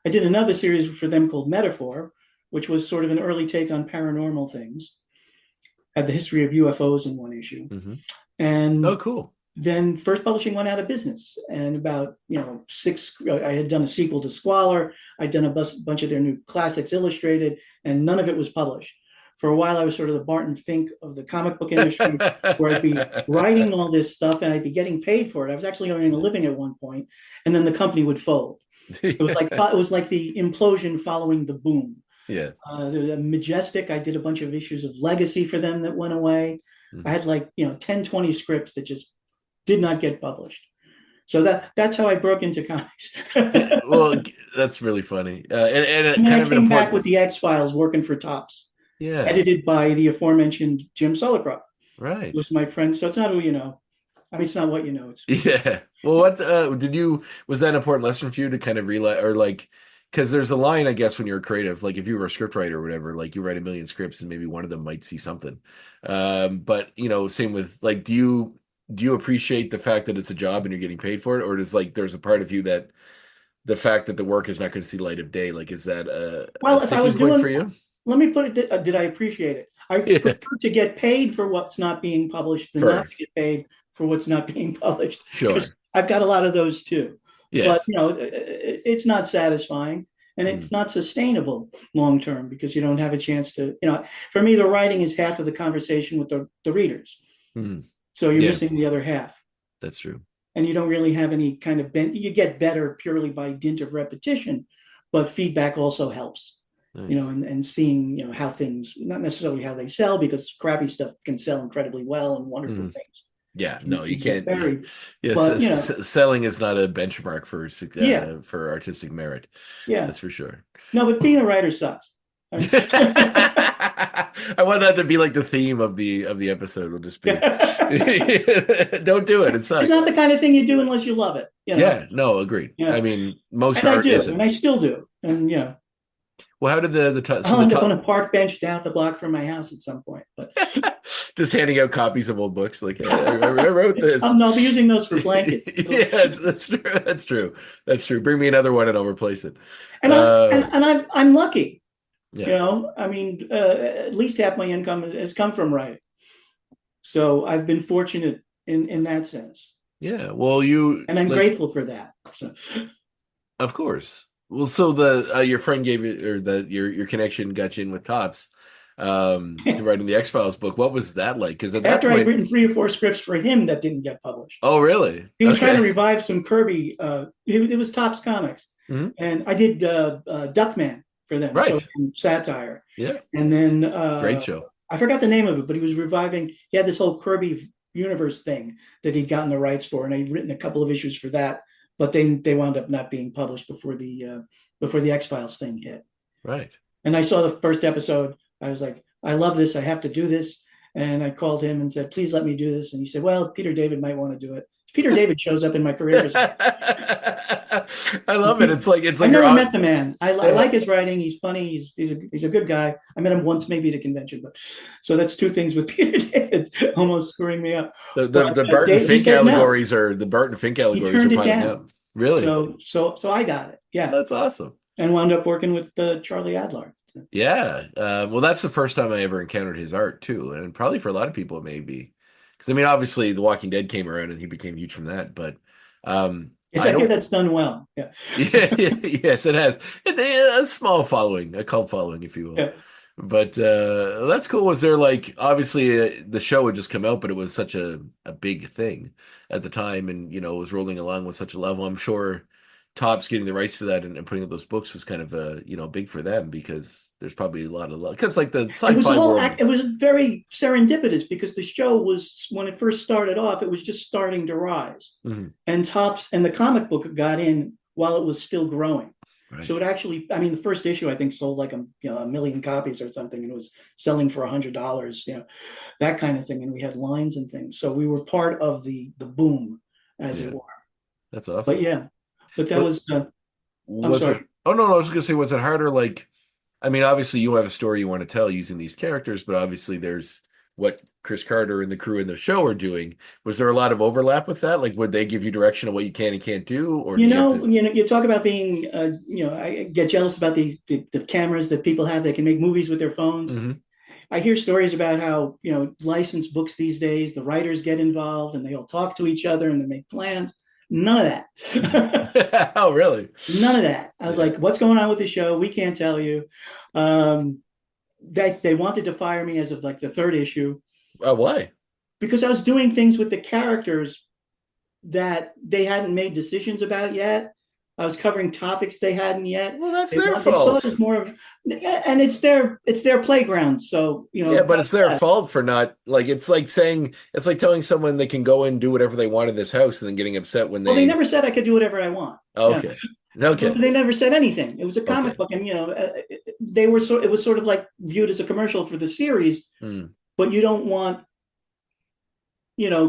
I did another series for them called Metaphor, which was sort of an early take on paranormal things. Had the history of UFOs in one issue. And oh, cool. Then First Publishing went out of business. And about, I had done a sequel to Squalor. I'd done a bunch of their new classics illustrated, and none of it was published. For a while, I was sort of the Barton Fink of the comic book industry, where I'd be writing all this stuff and I'd be getting paid for it. I was actually earning a living at one point, and then the company would fold. It was like the implosion following the boom. Yeah. Majestic, I did a bunch of issues of Legacy for them that went away. I had 10, 20 scripts that just did not get published. So that's how I broke into comics. Well, that's really funny. And kind of came back with the X-Files working for Topps. Yeah. Edited by the aforementioned Jim Sullicroft. Right. Was my friend. So it's not who you know. I mean, it's not what you know. Yeah. Well, what was that an important lesson for you to kind of realize, or because there's a line, I guess, when you're creative, like if you were a script writer or whatever, like you write a million scripts and maybe one of them might see something. But same with do you appreciate the fact that it's a job and you're getting paid for it, or does there's a part of you that the fact that the work is not going to see light of day, is that a if I was doing for you? Let me put it. Did I appreciate it? I prefer to get paid for what's not being published than not to get paid for what's not being published. Sure. I've got a lot of those too. Yes. But it's not satisfying. and it's not sustainable long term because you don't have a chance to, for me, the writing is half of the conversation with the readers. So you're missing the other half. That's true. And you don't really have any kind of you get better purely by dint of repetition, but feedback also helps. Nice. And seeing, how things, not necessarily how they sell, because crappy stuff can sell incredibly well and wonderful things. Yeah, no, you can't. But, selling is not a benchmark for artistic merit. Yeah, that's for sure. No, but being a writer sucks. I want that to be like the theme of the episode. Will just be, don't do it. It sucks. It's not the kind of thing you do unless you love it. Yeah, no, agreed. I mean, most art isn't, and I still do, and Well, how did I'll end up on a park bench down the block from my house at some point. But just handing out copies of old books, like, hey, I wrote this. I'll be using those for blankets. Yeah, that's true. That's true. Bring me another one and I'll replace it. And I'm lucky. Yeah. I mean, at least half my income has come from writing. So I've been fortunate in that sense. Yeah. Well, and I'm grateful for that. So. Of course. Well, so your friend gave it, or your connection got you in with Topps, writing the X-Files book. What was that like? Because after I'd written 3 or 4 scripts for him that didn't get published. Oh, really? He was trying to revive some Kirby. It was Topps Comics, and I did Duckman for them, right? So satire. Yeah, and then great show. I forgot the name of it, but he was reviving. He had this whole Kirby universe thing that he'd gotten the rights for, and I'd written a couple of issues for that. But they wound up not being published before the X-Files thing hit. Right. And I saw the first episode. I was like, I love this. I have to do this. And I called him and said, please let me do this. And he said, well, Peter David might want to do it. Peter David shows up in my career. I love it. It's like I never met the man. I like his writing. He's funny. He's a good guy. I met him once, maybe at a convention. But so that's 2 things with Peter David almost screwing me up. The Barton Fink allegories are piling up. Really? So I got it. Yeah, that's awesome. And wound up working with Charlie Adler. Yeah. Well, that's the first time I ever encountered his art too, and probably for a lot of people it may be. Because I mean, obviously, The Walking Dead came around and he became huge from that. But I hear that's done well. Yeah. Yes, it has. A small following, a cult following, if you will. Yeah. But that's cool. Was there obviously the show had just come out, but it was such a big thing at the time, and it was rolling along with such a level. I'm sure Topps getting the rights to that and putting up those books was kind of big for them, because there's probably a lot of love. Because like the sci-fi world, it was very serendipitous, because the show was, when it first started off, it was just starting to rise, and Topps and the comic book got in while it was still growing. Right. So it actually, I mean, the first issue I think sold like a million copies or something, and it was selling for $100, that kind of thing. And we had lines and things, so we were part of the boom, as it were. That's awesome. But that was. I'm sorry. Oh no, I was going to say, was it harder? I mean, obviously you have a story you want to tell using these characters, but obviously there's what Chris Carter and the crew in the show are doing. Was there a lot of overlap with that? Would they give you direction on what you can and can't do? Or you talk about being, I get jealous about the cameras that people have. They can make movies with their phones. I hear stories about how, licensed books these days, the writers get involved and they all talk to each other and they make plans. None of that. Oh, really? None of that. I was like, what's going on with the show? We can't tell you. They wanted to fire me as of the 3rd issue. Oh, why? Because I was doing things with the characters that they hadn't made decisions about yet. I was covering topics they hadn't yet. Well, that's their fault. It's more of, and it's their playground. So Yeah, but it's their fault for not it's like telling someone they can go and do whatever they want in this house, and then getting upset when they. Well, they never said I could do whatever I want. Okay. Okay. They never said anything. It was a comic book, and it was sort of viewed as a commercial for the series, but you don't want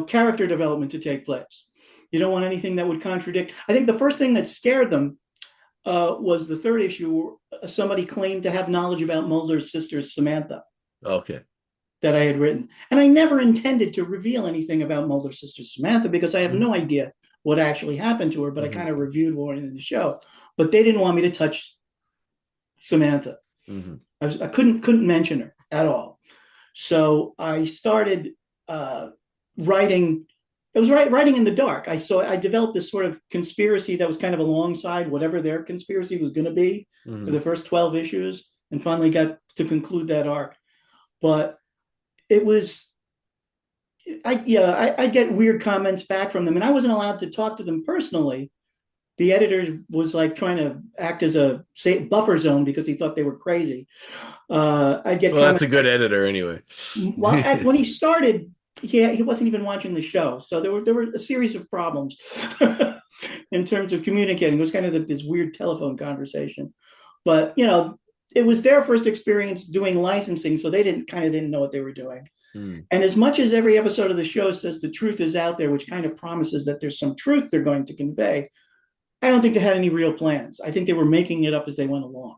character development to take place. You don't want anything that would contradict. I think the first thing that scared them was the 3rd issue, where somebody claimed to have knowledge about Mulder's sister, Samantha. Okay. That I had written. And I never intended to reveal anything about Mulder's sister, Samantha, because I have no idea what actually happened to her, but I kind of reviewed one in the show. But they didn't want me to touch Samantha. I couldn't mention her at all. So I started writing. it was writing in the dark. I developed this sort of conspiracy that was kind of alongside whatever their conspiracy was going to be for the first 12 issues, and finally got to conclude that arc. But it was, I get weird comments back from them, and I wasn't allowed to talk to them personally. The editor was like trying to act as a buffer zone because he thought they were crazy. I'd get that's a good editor anyway. Well, when he started, he wasn't even watching the show, so there were a series of problems in terms of communicating. It was kind of this weird telephone conversation, but it was their first experience doing licensing, so they didn't know what they were doing. And as much as every episode of the show says the truth is out there, which kind of promises that there's some truth they're going to convey, I don't think they had any real plans. I think they were making it up as they went along.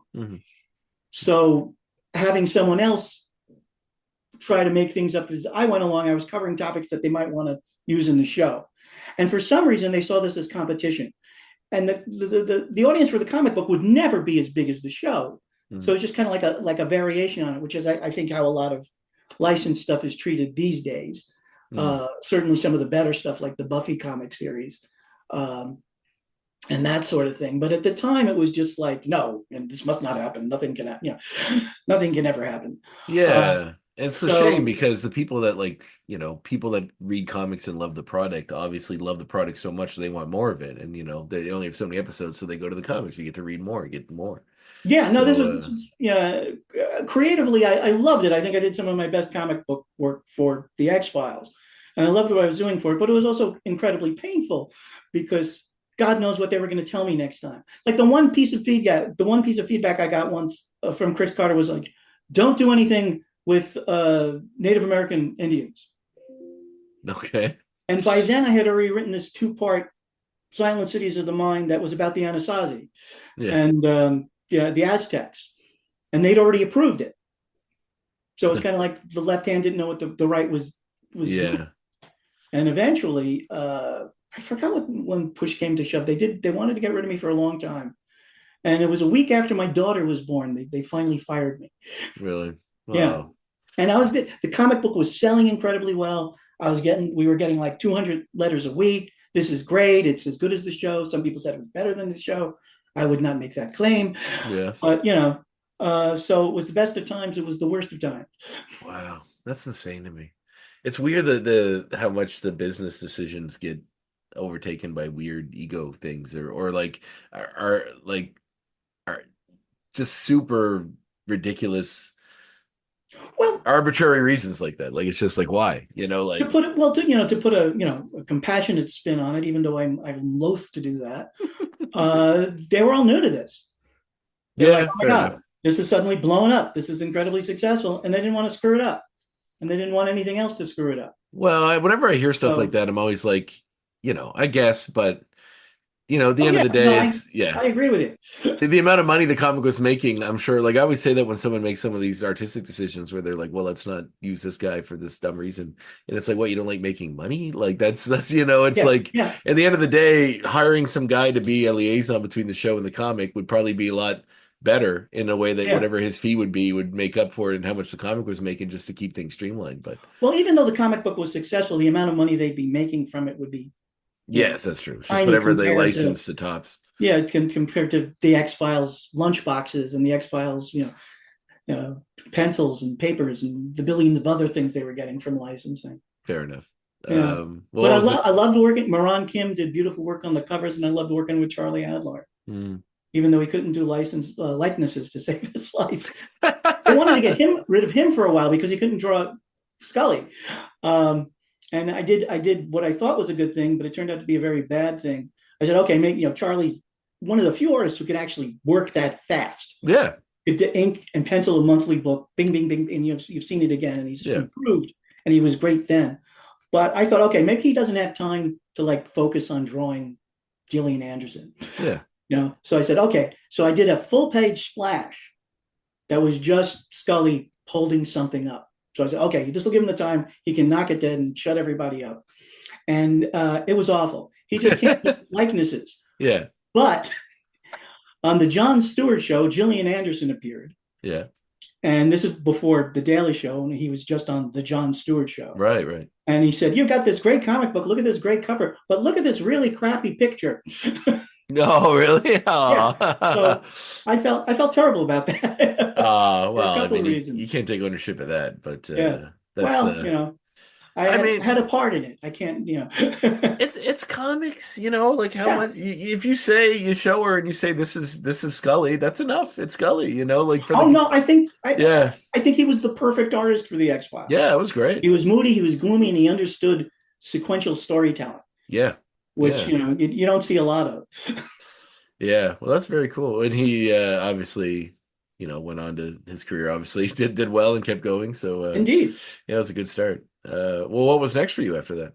So having someone else try to make things up as I went along, I was covering topics that they might want to use in the show. And for some reason, they saw this as competition. And the audience for the comic book would never be as big as the show. So it's just kind of like a variation on it, which is, I think, how a lot of licensed stuff is treated these days. Certainly some of the better stuff, like the Buffy comic series. And that sort of thing. But at the time, it was just like, no, and this must not happen. Nothing can happen. Nothing can ever happen. Yeah. It's a shame because the people that people that read comics and love the product obviously love the product so much they want more of it. And, they only have so many episodes, so they go to the comics. You get to read more, get more. Yeah, no, this was creatively, I loved it. I think I did some of my best comic book work for the X-Files. And I loved what I was doing for it. But it was also incredibly painful because God knows what they were going to tell me next time. Like the one piece of feedback I got once from Chris Carter was like, don't do anything with Native American Indians. Okay. And by then I had already written this 2-part Silent Cities of the Mind that was about the Anasazi and the Aztecs. And they'd already approved it. So it's kind of like the left hand didn't know what the right was doing. And eventually, I forgot when push came to shove. They wanted to get rid of me for a long time. And it was a week after my daughter was born. They finally fired me. Really? Wow. Yeah. And the comic book was selling incredibly well. We were getting like 200 letters a week. This is great. It's as good as the show. Some people said it was better than the show. I would not make that claim. Yes. But, so it was the best of times. It was the worst of times. Wow. That's insane to me. It's weird that how much the business decisions get overtaken by weird ego things or like are just super ridiculous arbitrary reasons like that. Like it's just like why to put a compassionate spin on it, even though I'm loath to do that. They were all new to this. They're like, oh my God, this is suddenly blowing up, this is incredibly successful, and they didn't want to screw it up, and they didn't want anything else to screw it up. Well, whenever I hear stuff like that, I'm always like, I guess, but at the end of the day, I agree with you. The amount of money the comic was making, I'm sure, like I always say that when someone makes some of these artistic decisions where they're like, well, let's not use this guy for this dumb reason. And it's like, what, you don't like making money? Like that's, at the end of the day, hiring some guy to be a liaison between the show and the comic would probably be a lot better in a way that whatever his fee would be would make up for it and how much the comic was making just to keep things streamlined. But even though the comic book was successful, the amount of money they'd be making from it would be yes, that's true. It's just whatever they license to Tops. Yeah, compared to the X-Files lunchboxes and the X-Files, pencils and papers and the billions of other things they were getting from licensing. Fair enough. Yeah. But I loved working. Maran Kim did beautiful work on the covers, and I loved working with Charlie Adler. Even though he couldn't do likenesses to save his life. I wanted to get rid of him for a while because he couldn't draw Scully. And I did what I thought was a good thing, but it turned out to be a very bad thing. I said, okay, Charlie's one of the few artists who could actually work that fast. Yeah. Could ink and pencil a monthly book, bing, bing, bing, and you've seen it again, and he's improved, and he was great then. But I thought, okay, maybe he doesn't have time to focus on drawing Gillian Anderson. Yeah. So I said, okay. So I did a full-page splash that was just Scully holding something up. So I said, okay, this will give him the time. He can knock it dead and shut everybody up. And it was awful. He just can't do likenesses. Yeah. But on the Jon Stewart show, Gillian Anderson appeared. Yeah. And this is before The Daily Show, and he was just on the Jon Stewart show. Right, right. And he said, "You got this great comic book. Look at this great cover, but look at this really crappy picture." No, really? Yeah. Oh. So I felt terrible about that for a Well, I couple mean, of you reasons. can't take ownership of that, but Yeah. that's Well, I I had mean, a part in it. I can't. it's comics, like how Yeah. much if you say you show her and you say this is Scully, that's enough. It's Scully, like for Oh the no, yeah. I think he was the perfect artist for the X-Files. Yeah, it was He great. was moody, he was gloomy, and he understood sequential storytelling, Yeah. which Yeah. you don't see a lot of. Yeah. Well, that's very cool. And he obviously, went on to his career, obviously did well and kept going. So Indeed. yeah, it was a good start. Well, what was next for you after that?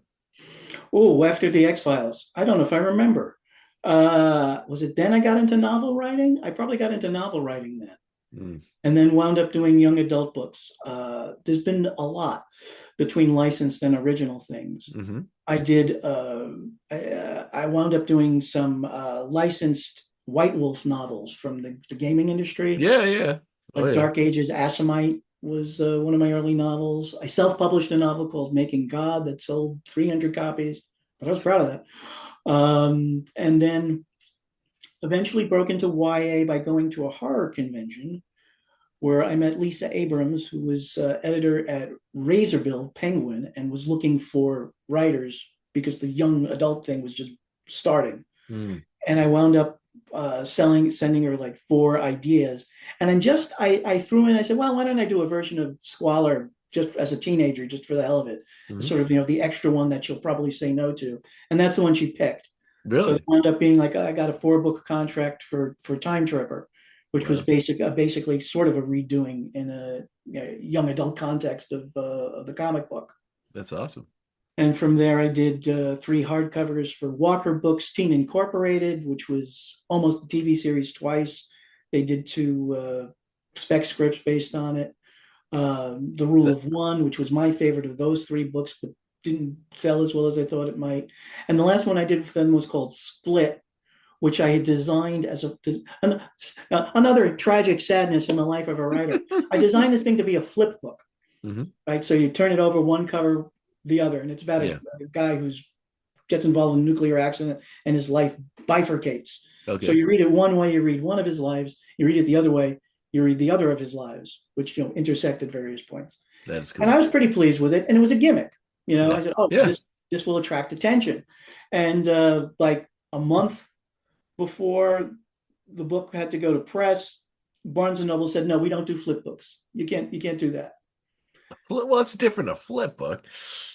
Oh, after the X-Files, I don't know if I remember. Was it then I got into novel writing? I probably got into novel writing then, Hmm. and then wound up doing young adult books. There's been a lot between licensed and original things. Mm-hmm. I did. I wound up doing some licensed White Wolf novels from the gaming industry, Yeah, yeah. Oh like yeah. Dark Ages Assamite was one of my early novels. I self-published a novel called Making God that sold 300 copies. I was proud of that. And then eventually broke into YA by going to a horror convention where I met Lisa Abrams, who was editor at Razorbill Penguin and was looking for writers because the young adult thing was just starting. Hmm. And I wound up sending her like 4 ideas. And then I threw in, I said, well, why don't I do a version of Squalor just as a teenager, just for the hell of it? Mhm. Sort of, the extra one that she'll probably say no to. And that's the one she picked. So it Really? wound up being like, I got a 4-book contract for Timetripper, which was Wow. basically sort of a redoing in a young adult context of the comic book. That's awesome. And from there, I did 3 hardcovers for Walker Books Teen Incorporated, which was almost a TV series twice. They did 2 spec scripts based on it. The Rule That, of One, which was my favorite of those 3 books, but didn't sell as well as I thought it might. And the last one I did for them was called Split, which I had designed as another tragic sadness in the life of a writer. I designed this thing to be a flip book, Mhm. right? So you turn it over one cover, the other, and it's about Yeah. a guy who's gets involved in a nuclear accident and his life bifurcates. So Okay. you read it one way, you read one of his lives. You read it the other way, you read the other of his lives, which intersect at various points. That's And I cool. was pretty pleased with it, and it was a gimmick. Yeah. I said, "Oh, Yeah. this will attract attention." And like a month before the book had to go to press, Barnes and Noble said, "No, we don't do flip books. You can't do that Well, it's different. A flip book.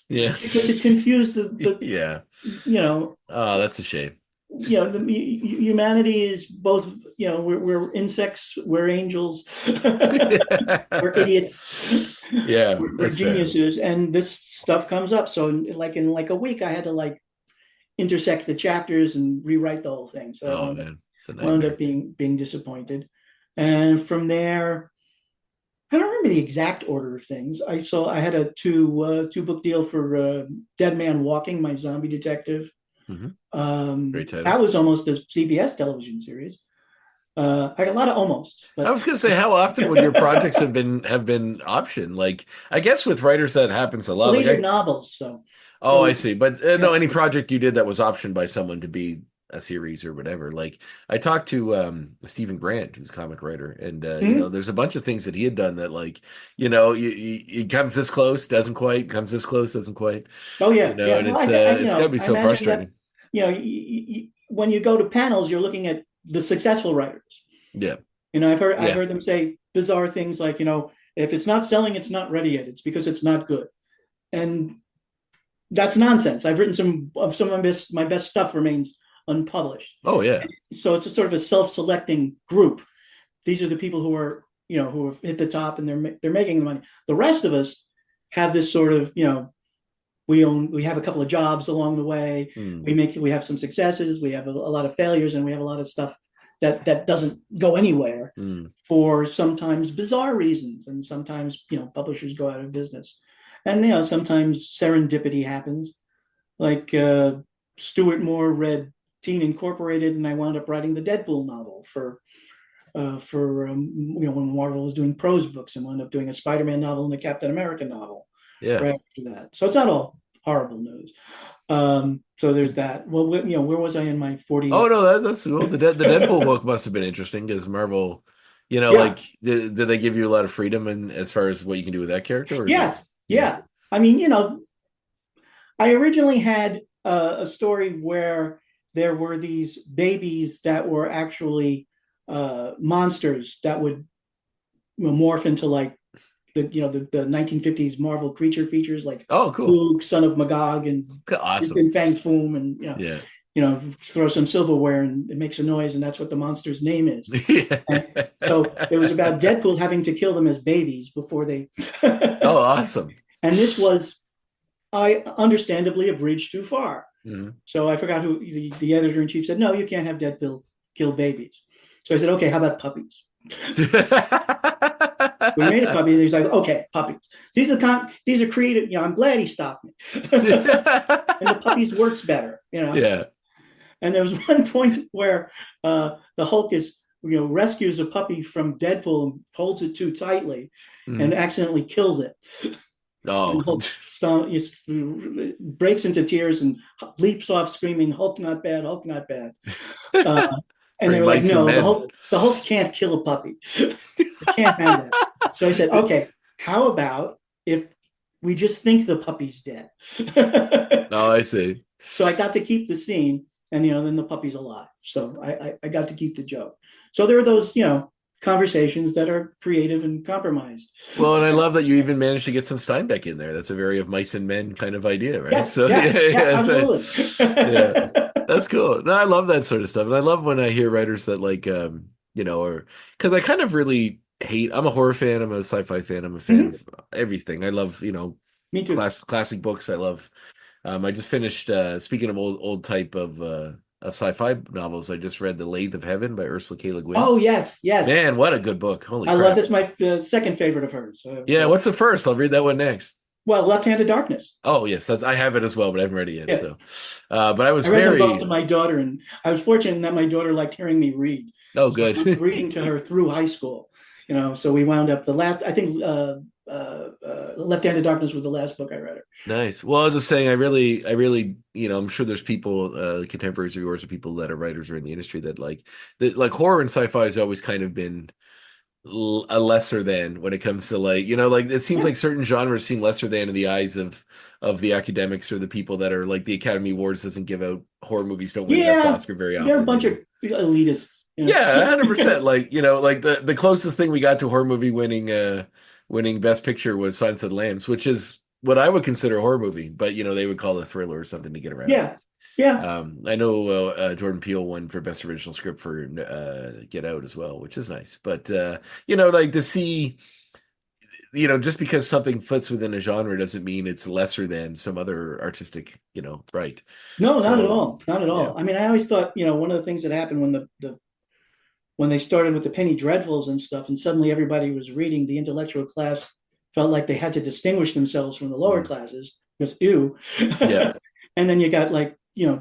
Yeah. because it confused the Yeah. you know Oh, that's a shame. the humanity is both. We're insects, we're angels, we're idiots, Yeah, we're that's fair. geniuses, and this stuff comes up. So like in like a week, I had to like intersect the chapters and rewrite the whole thing. So Oh man, it's a I wound nightmare. up being disappointed. And from there, I don't remember the exact order of things. I had a 2 book deal for Dead Man Walking, my zombie detective. Hmm. Great That title. was almost a CBS television series. I got a lot of almost, I but was going to say, how often would your projects have been optioned? Like, I guess with writers that happens a lot. well, Like, these are novels, so oh, so I see. But no, yeah. any project you did that was optioned by someone to be a series or whatever. Like, I talked to Stephen Grant, who's a comic writer, and Mhm. there's a bunch of things that he had done that, like, he comes this close, doesn't quite, comes this close, doesn't quite, Oh yeah, yeah. and Well, it's got to be I so imagine that frustrating. when you go to panels, you're looking at the successful writers. Yeah, I've yeah. heard them say bizarre things like, if it's not selling, it's not ready yet. It's because it's not good, and that's nonsense. I've written some of my best stuff remains unpublished. Oh yeah. So it's a sort of a self-selecting group. These are the people who have hit the top and they're making the money. The rest of us have this sort of, we have a couple of jobs along the way. Hmm. We have some successes, we have a lot of failures, and we have a lot of stuff that doesn't go anywhere Hmm. for sometimes bizarre reasons, and sometimes publishers go out of business, and sometimes serendipity happens. Like Stuart Moore read Teen Incorporated, and I wound up writing the Deadpool novel for for when Marvel was doing prose books, and wound up doing a Spider-Man novel and a Captain America novel Yeah. right after that. So it's not all horrible news. So there's that. Well, where was I in my 40? Oh no, that's cool. The Deadpool book must have been interesting because Marvel, Yeah. like did they give you a lot of freedom in as far as what you can do with that character? Or Yes. Yeah. I mean, I originally had a story where there were these babies that were actually monsters that would morph into like the 1950s Marvel creature features like Oh, cool. Luke, son of Magog, and Awesome. Fang Foom, and Yeah. throw some silverware and it makes a noise, and that's what the monster's name is. Yeah. And so it was about Deadpool having to kill them as babies before they. Oh, awesome. And this was, I understandably, a bridge too far. Mm-hmm. So I forgot who the editor in chief said, no, you can't have Deadpool kill babies. So I said, okay, how about puppies? We made a puppy. And he's like, okay, puppies. These are creative. I'm glad he stopped me. And the puppies works better. Yeah. And there was one point where the Hulk rescues a puppy from Deadpool and holds it too tightly and accidentally kills it. Oh. And Hulk breaks into tears and leaps off screaming, Hulk not bad, Hulk not bad. And they were like, no, the Hulk can't kill a puppy. They can't have that. So I said, okay, how about if we just think the puppy's dead? Oh, I see. So I got to keep the scene, and then the puppy's alive. So I got to keep the joke. So there are those conversations that are creative and compromised. Well, and I love that you even managed to get some Steinbeck in there. That's a very of mice and men kind of idea, right? Yes, absolutely. That's cool. No, I love that sort of stuff, and I love when I hear writers that or because I kind of really hate. I'm a horror fan. I'm a sci-fi fan. I'm a fan of everything. I love Me too. classic books. I love. I just finished. Speaking of old type of sci-fi novels, I just read The Lathe of Heaven by Ursula K. Le Guin. Oh yes. Man, what a good book! Holy I crap. love. That's my second favorite of hers. Yeah, what's the first? I'll read that one next. Well, Left-Handed Darkness. Oh yes, I have it as well, but I haven't read it yet. Yeah. So, but I read them both to my daughter, and I was fortunate that my daughter liked hearing me read. Oh, good. So I was reading to her through high school. So we wound up Left-Handed Darkness was the last book I read her. Nice. Well, I was just saying, I really, I'm sure there's people, contemporaries of yours, or people that are writers or in the industry that like horror and sci-fi has always kind of been a lesser than when it comes to it seems like certain genres seem lesser than in the eyes of the academics or the people that are like the Academy Awards doesn't give out horror movies don't win Best Oscar very often. They're a bunch of elitists. Yeah, 100%. The closest thing we got to a horror movie winning Best Picture was Silence of the Lambs, which is what I would consider a horror movie, but they would call it a thriller or something to get around. Yeah. Yeah. I know Jordan Peele won for Best Original Script for Get Out as well, which is nice. But to see, just because something fits within a genre doesn't mean it's lesser than some other artistic, right? No, not at all. Not at all. Yeah. I mean, I always thought, one of the things that happened when they started with the Penny Dreadfuls and stuff, and suddenly everybody was reading, the intellectual class felt like they had to distinguish themselves from the lower classes because ew. Yeah. And then you got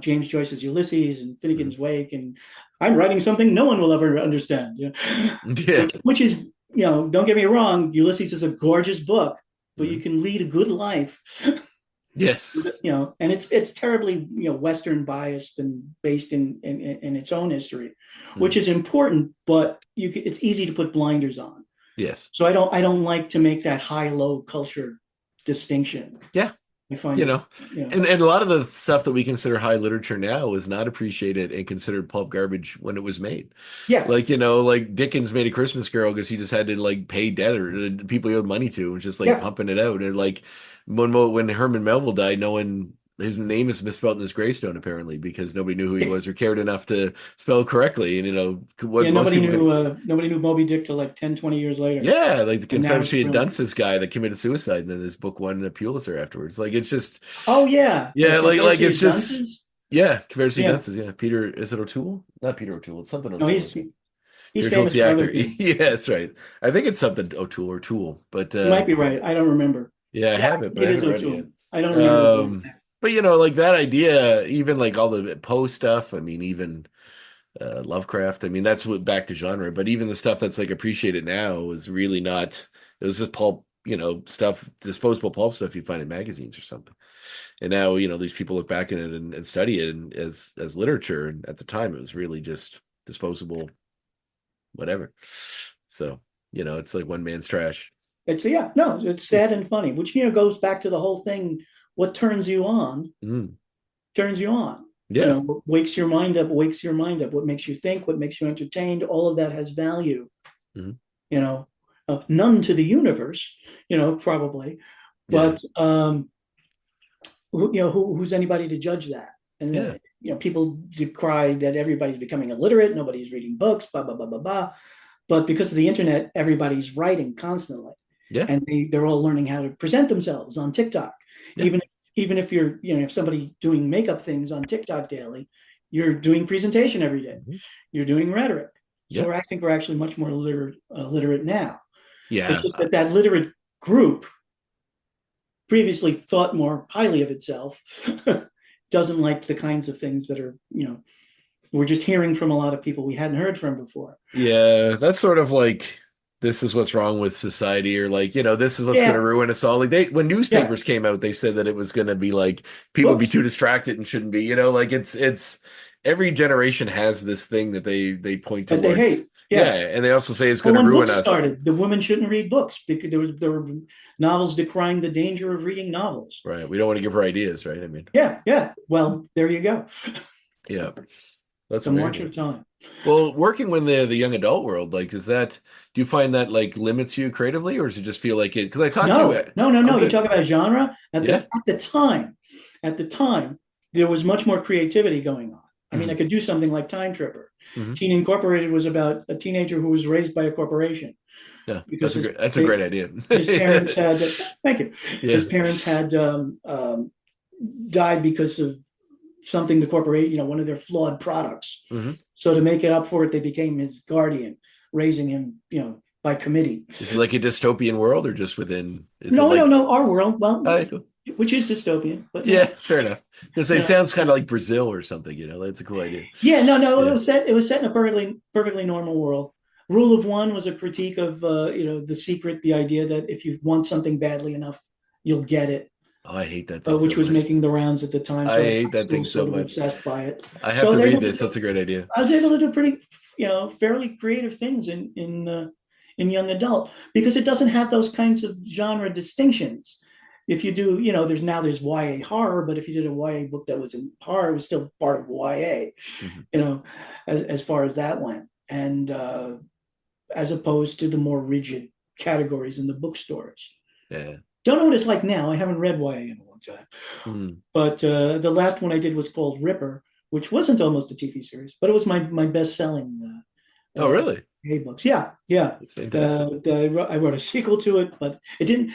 James Joyce's Ulysses and Finnegan's Wake, and I'm writing something no one will ever understand. Yeah. Which is, don't get me wrong, Ulysses is a gorgeous book, but you can lead a good life. Yes. And it's terribly, Western biased and based in its own history, which is important, but it's easy to put blinders on. Yes. So I don't like to make that high-low culture distinction. Yeah. I find and a lot of the stuff that we consider high literature now is not appreciated and considered pulp garbage when it was made. Yeah. Like Dickens made A Christmas Carol because he just had to pay debt or people he owed money to and just pumping it out. And when Herman Melville died, no one, his name is misspelled in his gravestone apparently because nobody knew who he was or cared enough to spell correctly. And nobody knew Moby Dick till 10, 20 years later. Yeah, the Confederacy of Dunces guy that committed suicide, and then his book won a Pulitzer afterwards. It's just it's just Dunces? Yeah, Confederacy of Dunces. Yeah, Peter, is it O'Toole? Not Peter O'Toole. It's something O'Toole. No, he's famous for other things. Yeah, that's right. I think it's something O'Toole or Toole, but you might be right. I don't remember. Yeah, I have it, but it is O'Toole. I don't remember. But that idea, even all the Poe stuff. I mean, even Lovecraft. I mean, that's what back to genre. But even the stuff that's like appreciated now is really not. It was just pulp, stuff, disposable pulp stuff you find in magazines or something. And now, these people look back at it and study it as literature. And at the time, it was really just disposable, whatever. So, it's like one man's trash. It's sad and funny, which goes back to the whole thing. What turns you on, turns you on. Yeah. What wakes your mind up, wakes your mind up. What makes you think, what makes you entertained, all of that has value. None to the universe, probably, but who's anybody to judge that? And people decry that everybody's becoming illiterate, nobody's reading books, blah blah blah blah blah. But because of the internet, everybody's writing constantly. Yeah. And they're all learning how to present themselves on TikTok. Yeah. Even if you're, if somebody doing makeup things on TikTok daily, you're doing presentation every day. You're doing rhetoric. So I think we're actually much more literate now. Yeah. It's just that literate group previously thought more highly of itself, doesn't like the kinds of things that are, we're just hearing from a lot of people we hadn't heard from before. Yeah, that's sort of like, this is what's wrong with society, or like, this is what's going to ruin us all. Like when newspapers came out, they said that it was going to be like people be too distracted and shouldn't be, like it's every generation has this thing that they point towards. That they hate. Yeah, and they also say it's going to ruin us. Started, the women shouldn't read books because there were novels decrying the danger of reading novels. Right. We don't want to give her ideas, right? I mean. Yeah. Well, there you go. Yeah. That's a march of time. Well, working with the young adult world, like, do you find that like limits you creatively, or does it just feel like it? Because I talked to you. No. You talk about genre at the time, there was much more creativity going on. I mean, I could do something like Timetripper. Teen Incorporated was about a teenager who was raised by a corporation. Yeah, because that's a great idea. His parents had, thank you. Yeah. His parents had died because of something the corporation, one of their flawed products. So to make it up for it, they became his guardian, raising him, by committee. Is it like a dystopian world, or just within? No, our world. Well, which is dystopian, but it's fair enough. Because it sounds kind of like Brazil or something. That's a cool idea. Yeah, no. It was set in a perfectly normal world. Rule of One was a critique of The Secret, the idea that if you want something badly enough, you'll get it. Oh, I hate that thing which so was much. making the rounds at the time. So I hate that thing so much. Obsessed by it. I have to read this. That's a great idea. I was able to do pretty, fairly creative things in young adult, because it doesn't have those kinds of genre distinctions. If you do, there's YA horror, but if you did a YA book that was in horror, it was still part of YA, as far as that went. And as opposed to the more rigid categories in the bookstores. Yeah. Don't know what it's like now. I haven't read YA in a long time. But the last one I did was called Ripper, which wasn't almost a TV series, but it was my best-selling. Oh, really? books. Yeah. That's fantastic. I wrote a sequel to it, but it didn't.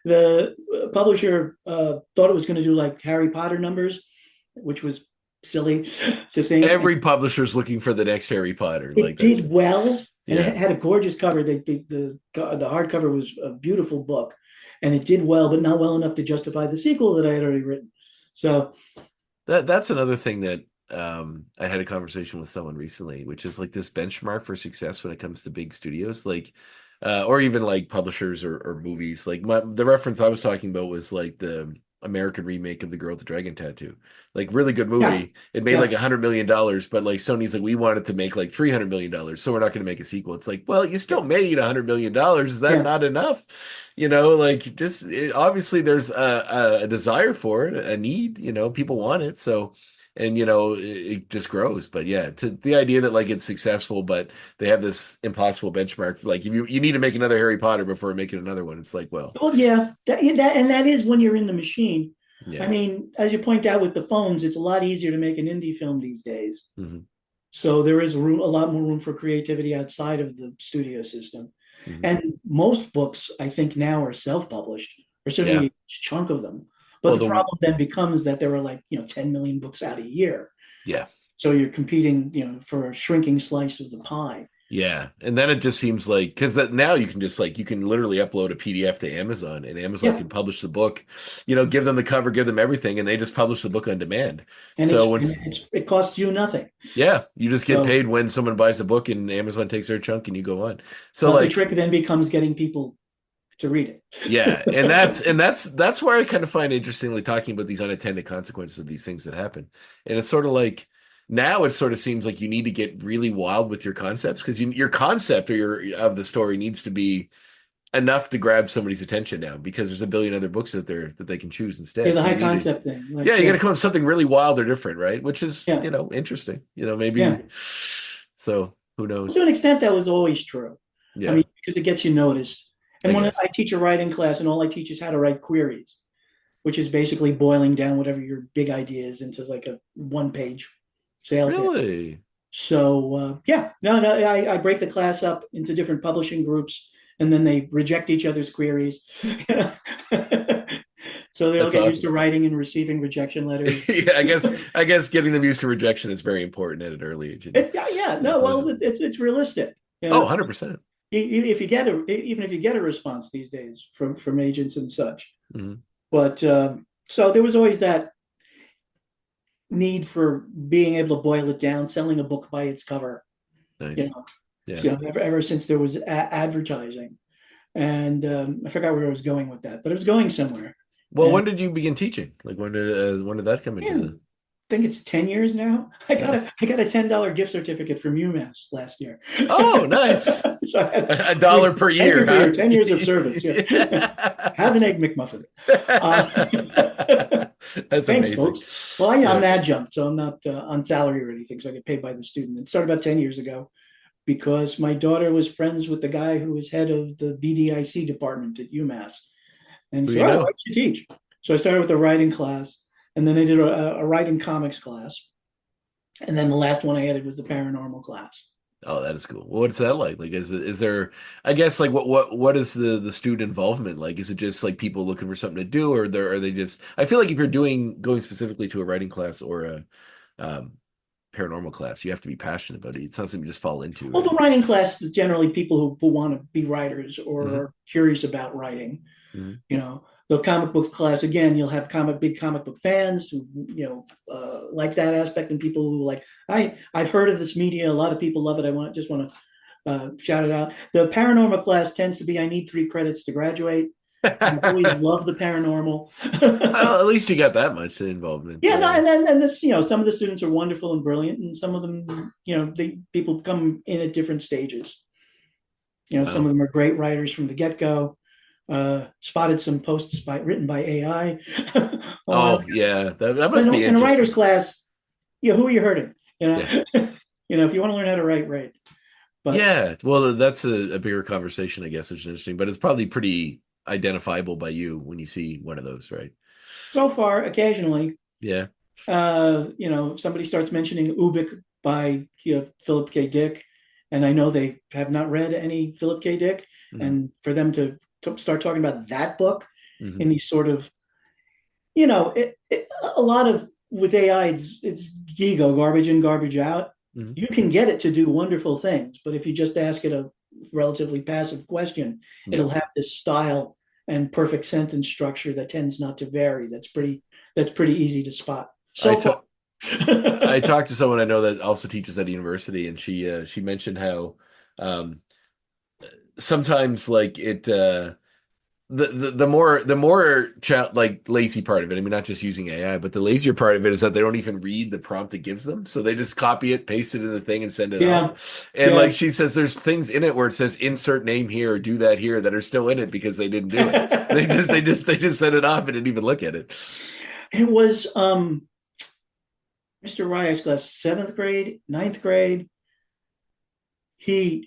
The publisher thought it was going to do like Harry Potter numbers, which was silly to think. Every publisher's looking for the next Harry Potter. It did well, and it had a gorgeous cover. The hardcover was a beautiful book, and it did well, but not well enough to justify the sequel that I had already written. So that's another thing that I had a conversation with someone recently, which is like this benchmark for success when it comes to big studios, like or even like publishers or movies. Like the reference I was talking about was like the American remake of The Girl with the Dragon Tattoo. Like, really good movie. Yeah. It made like $100 million, but like Sony's like, we wanted to make like $300 million, so we're not going to make a sequel. It's like, well, you still made $100 million. Is that not enough? Like, just obviously there's a desire for it, a need. People want it, so. And it just grows. But yeah, to the idea that like it's successful, but they have this impossible benchmark. Like, you need to make another Harry Potter before making another one. It's like, well, yeah, that is when you're in the machine. Yeah. I mean, as you point out with the phones, it's a lot easier to make an indie film these days. Mm-hmm. So there is a lot more room for creativity outside of the studio system. Mm-hmm. And most books, I think, now are self-published, or certainly a chunk of them. But the problem then becomes that there are like 10 million books out a year. Yeah. So you're competing, for a shrinking slice of the pie. Yeah, and then it just seems like because that now you can just like you can literally upload a PDF to Amazon, and Amazon Yeah, can publish the book, give them the cover, give them everything, and they just publish the book on demand. and So it costs you nothing. yeah, you just get So, paid when someone buys a book, and Amazon takes their chunk, and you go on. So but the like trick then becomes getting people to read yeah, and it. that's where I kind of find interestingly talking about these unintended consequences of these things that happen. And it's sort of like now it sort of seems like you need to get really wild with your concepts because your concept or your of the story needs to be enough to grab somebody's attention now because there's a billion other books out there that they can choose Yeah, instead. the So you high need to concept thing. Like, yeah, you got to come up with something really wild or different, right? Which is, yeah, interesting. yeah. Maybe so who To knows? an extent, that was always true. I Yeah, mean, because it gets you noticed. And I when guess. I teach a writing class, and all I teach is how to write queries, which is basically boiling down whatever your big idea is into like a one-page sale pitch. Really? So yeah, no, I break the class up into different publishing groups, and then they reject each other's queries. So they all That's get used awesome. to writing and receiving rejection letters. Yeah, I guess getting them used to rejection is very important at an early age. It's yeah, yeah, As no, opposed well, to it's realistic. You oh, know, 100%. if you get even if you get a response these days from agents and such, Hmm. but so there was always that need for being able to boil it down, selling a book by its cover. You Nice. know, Yeah. ever since there was advertising, and I forgot where I was going with that, but it was going somewhere. Well, And when did you begin teaching? Like when did that come into man, the I think it's 10 years now. nice? I got a $10 gift certificate from UMass last year. Oh, nice. So I had, A dollar per thank you year, for your huh? 10 years of service. Yeah. Have an egg McMuffin. That's Thanks, amazing. folks. Well, I'm Yeah. an adjunct, so I'm not on salary or anything. So I get paid by the student. It started about 10 years ago because my daughter was friends with the guy who was head of the BDIC department at UMass. And Who so, you oh, know? what you teach? So I started with a writing class, and then I did a writing comics class. And then the last one I added was the paranormal class. Oh, that is cool. Well, what's that like? Like, is there? I guess like what is the student involvement like? Is it just like people looking for something to do, or are they just? I feel like if you're going specifically to a writing class or a um, paranormal class, you have to be passionate about it. It's not something you just fall into, Well, the right? writing class is generally people who want to be writers or Hmm. are curious about writing. Hmm. You know, the comic book class, again, you'll have big comic book fans who, like that aspect, and people who like, I've heard of this media. A lot of people love it. Just want to shout it out. The paranormal class tends to be, I need 3 credits to graduate. I've always loved the paranormal. Well, at least you got that much involvement. Yeah, no, and then and this, some of the students are wonderful and brilliant, and some of them, people come in at different stages. Some Wow. of them are great writers from the get-go. Spotted some posts written by AI. Oh, yeah, that But must be in a writer's interesting. class, who are you hurting? You Yeah. know, if you want to learn how to write, write. But Yeah, well, that's a bigger conversation, I guess, which is interesting, but it's probably pretty identifiable by you when you see one of those, right? so far, occasionally, Yeah. if somebody starts mentioning Ubik by Philip K. Dick, and I know they have not read any Philip K. Dick, Hmm. and for them to start talking about that book Hmm. in these sort of, a lot of with AI, it's gigo, garbage in, garbage out. Hmm. You can get it to do wonderful things, but if you just ask it a relatively passive question, Yeah. it'll have this style and perfect sentence structure that tends not to vary. That's pretty easy to spot. I So far. took I talked to someone I know that also teaches at a university, and she mentioned how um, sometimes like it the more like lazy part of it. I mean, not just using AI, but the lazier part of it is that they don't even read the prompt it gives them, so they just copy it, paste it in the thing, and send it Yeah, off. And yeah. like she says, there's things in it where it says insert name here or do that here that are still in it because they didn't do it. They just sent it off and didn't even look at it. It was Mr. Ryek's class, 7th grade, 9th grade. He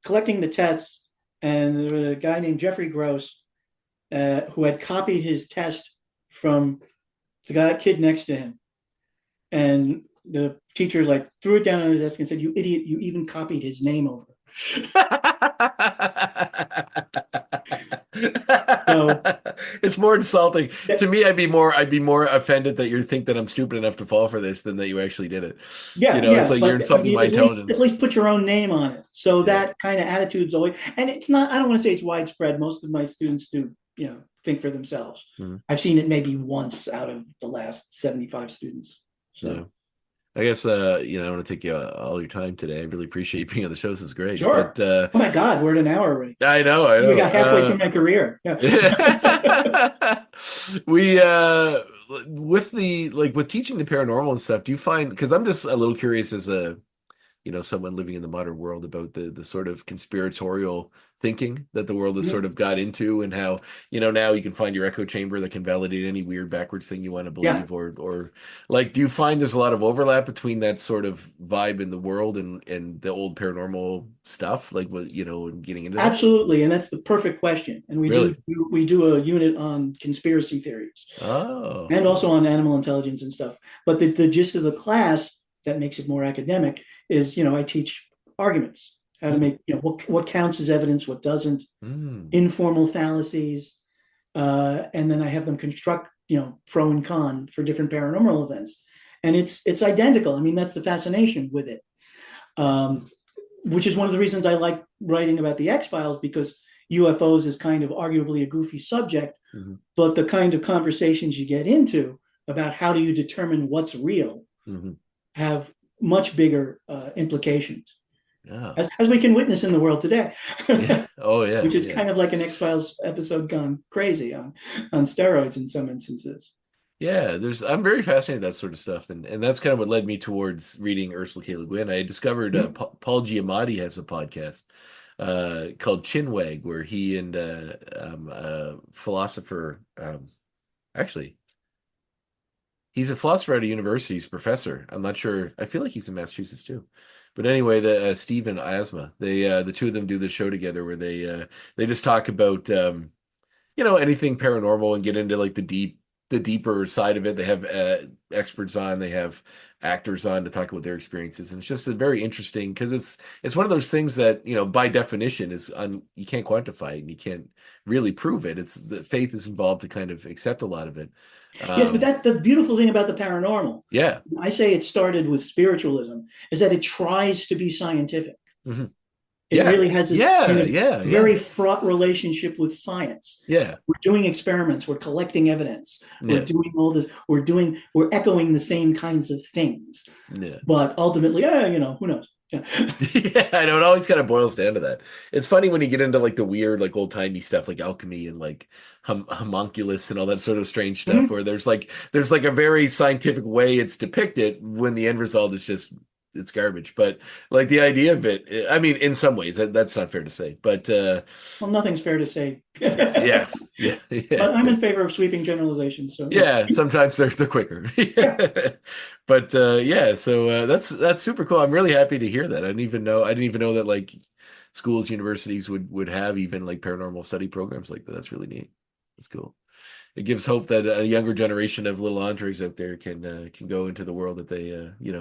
collecting the tests, and there was a guy named Jeffrey Gross who had copied his test from the kid next to him, and the teacher like threw it down on the desk and said, "You idiot! You even copied his name over." So It's more insulting that, to me. I'd be more offended that you think that I'm stupid enough to fall for this than that you actually did it. yeah, It's yeah, like you're but I insulting mean, my at intelligence. least put your own name on it. So Yeah. that kind of attitude's always, and it's not. I don't want to say it's widespread. Most of my students do, think for themselves. Mhm. I've seen it maybe once out of the last 75 students. So Yeah. I guess I want to take you all your time today. I really appreciate you being on the show. This is great. sure. But Oh my God, we're at an hour already. I know. We got halfway through my career. Yeah. We with with teaching the paranormal and stuff, do you find, because I'm just a little curious as a someone living in the modern world about the sort of conspiratorial thinking that the world has Mhm. sort of got into, and how now you can find your echo chamber that can validate any weird backwards thing you want to Yeah. believe, or like, do you find there's a lot of overlap between that sort of vibe in the world and the old paranormal stuff, like what and getting into that? Absolutely, and that's the perfect question. And Really? we do a unit on conspiracy theories Oh. and also on animal intelligence and stuff. But the gist of the class that makes it more academic is, I teach arguments, how to make, what counts as evidence, what doesn't, informal fallacies, and then I have them construct, pro and con for different paranormal events, and it's identical. I mean, that's the fascination with it, which is one of the reasons I like writing about the X-Files, because UFOs is kind of arguably a goofy subject, Mhm. but the kind of conversations you get into about how do you determine what's real Mhm. have much bigger implications, Yeah. as we can witness in the world today. Yeah. Oh yeah. Which is Yeah. kind of like an X-Files episode gone crazy on steroids in some instances. Yeah, I'm very fascinated with that sort of stuff, and that's kind of what led me towards reading Ursula K. Le Guin. I discovered Paul Giamatti has a podcast called Chinwag, where he and a philosopher, actually, he's a philosopher at a university, he's a professor. I'm not sure. I feel like he's in Massachusetts too. But anyway, the Stephen Asma, they the two of them do this show together where they just talk about anything paranormal and get into like the deeper side of it. They have experts on, they have actors on to talk about their experiences, and it's just a very interesting, because it's one of those things that by definition you can't quantify it and you can't really prove it. It's the faith is involved to kind of accept a lot of it. Yes, but that's the beautiful thing about the paranormal. Yeah. I say it started with spiritualism, is that it tries to be scientific. Mm-hmm. It really has this kind of very fraught relationship with science. Yeah. We're doing experiments, we're collecting evidence, we're doing all this, we're echoing the same kinds of things. Yeah. But ultimately, who knows? Yeah. Yeah, I know, it always kind of boils down to that. It's funny when you get into like the weird, like old-timey stuff like alchemy and like homunculus and all that sort of strange stuff, where there's like a very scientific way it's depicted when the end result is just it's garbage. But like the idea of it, I mean, in some ways that's not fair to say, but well, nothing's fair to say. yeah. But I'm in favor of sweeping generalizations. So yeah, sometimes they're quicker. But so that's super cool. I'm really happy to hear that. I didn't even know that like schools, universities would have even like paranormal study programs like that. That's really neat. That's cool. It gives hope that a younger generation of little Andres out there can go into the world, that they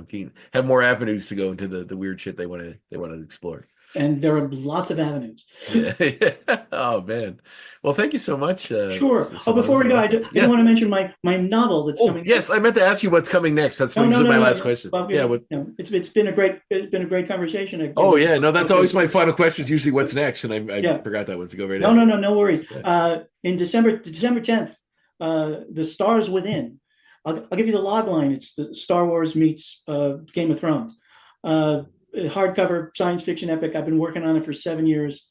can have more avenues to go into the weird shit they want to explore. And there are lots of avenues. Yeah. Oh man. Well, thank you so much. Sure. Before we go, I do want to mention my novel that's coming. Yes, I meant to ask you what's coming next. That's usually my last question. Well, it's been a great conversation. Oh yeah, no, that's always my final question. Is usually what's next, and I forgot that one to go right now. No worries. Yeah. In December 10th, The Stars Within. I'll give you the log line. It's the Star Wars meets Game of Thrones. Hardcover science fiction epic. I've been working on it for 7 years,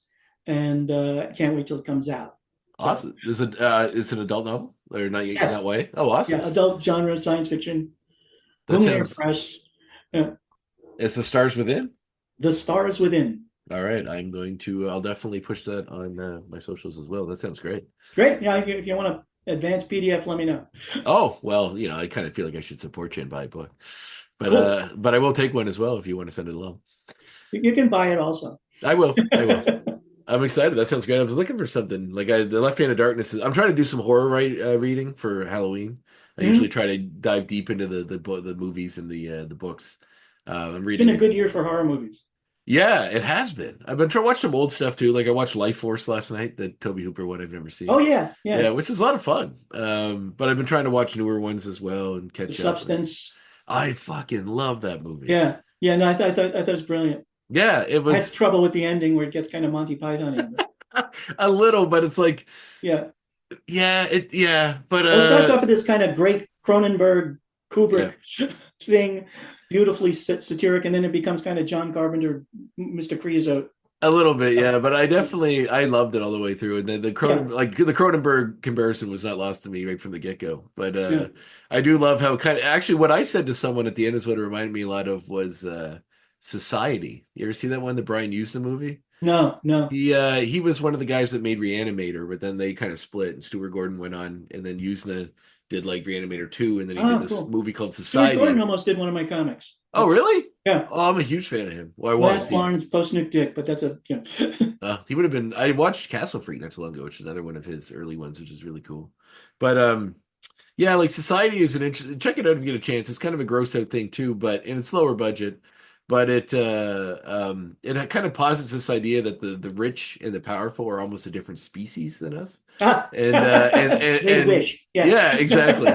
and I can't wait till it comes out. Awesome. Is it an adult novel or not yet in that way? Oh, awesome. Yeah, adult genre science fiction. Lumiere Press. It's The Stars Within? The Stars Within. All right. I'll definitely push that on my socials as well. That sounds great. Great. Yeah, if you want to advanced PDF, let me know. Oh, well, I kind of feel like I should support you and buy a book. But cool. But I will take one as well if you want to send it along. You can buy it also. I will. I'm excited. That sounds great. I was looking for something like The Left Hand of Darkness. I'm trying to do some horror reading for Halloween. I usually try to dive deep into the movies and the books. I'm reading. It's been a good year for horror movies. Yeah, it has been. I've been trying to watch some old stuff too. Like I watched Life Force last night, the Toby Hooper one I've never seen. Oh yeah, Yeah, yeah. which is a lot of fun. But I've been trying to watch newer ones as well and The catch up. Substance. I fucking love that movie. Yeah, yeah. No, I thought it was brilliant. Yeah, it I had was trouble with the ending where it gets kind of Monty Python. a little, but it's like, Yeah, but well, it starts off with this kind of great Cronenberg Kubrick thing, beautifully satiric, and then it becomes kind of John Carpenter, Mr. Creosote. a little bit, yeah. But I loved it all the way through. And then the Cronenberg comparison was not lost to me right from the get-go. But I do love how actually what I said to someone at the end is what it reminded me a lot of was Society. You ever see that one, the Brian Usna movie? No, no. He was one of the guys that made Reanimator, but then they kind of split, and Stuart Gordon went on, and then Usna did like Reanimator 2, and then he did this movie called Stuart Society. Gordon almost did one of my comics. Oh, really? Yeah. Oh, I'm a huge fan of him. Well, I Last was. Barnes, Post Nuke Dick, but that's a He would have been. I watched Castle Freak not too long ago, which is another one of his early ones, which is really cool. But yeah, like Society is an interesting. Check it out if you get a chance. It's kind of a gross out thing too, and it's lower budget. But it kind of posits this idea that the rich and the powerful are almost a different species than us. They wish. Yeah, exactly.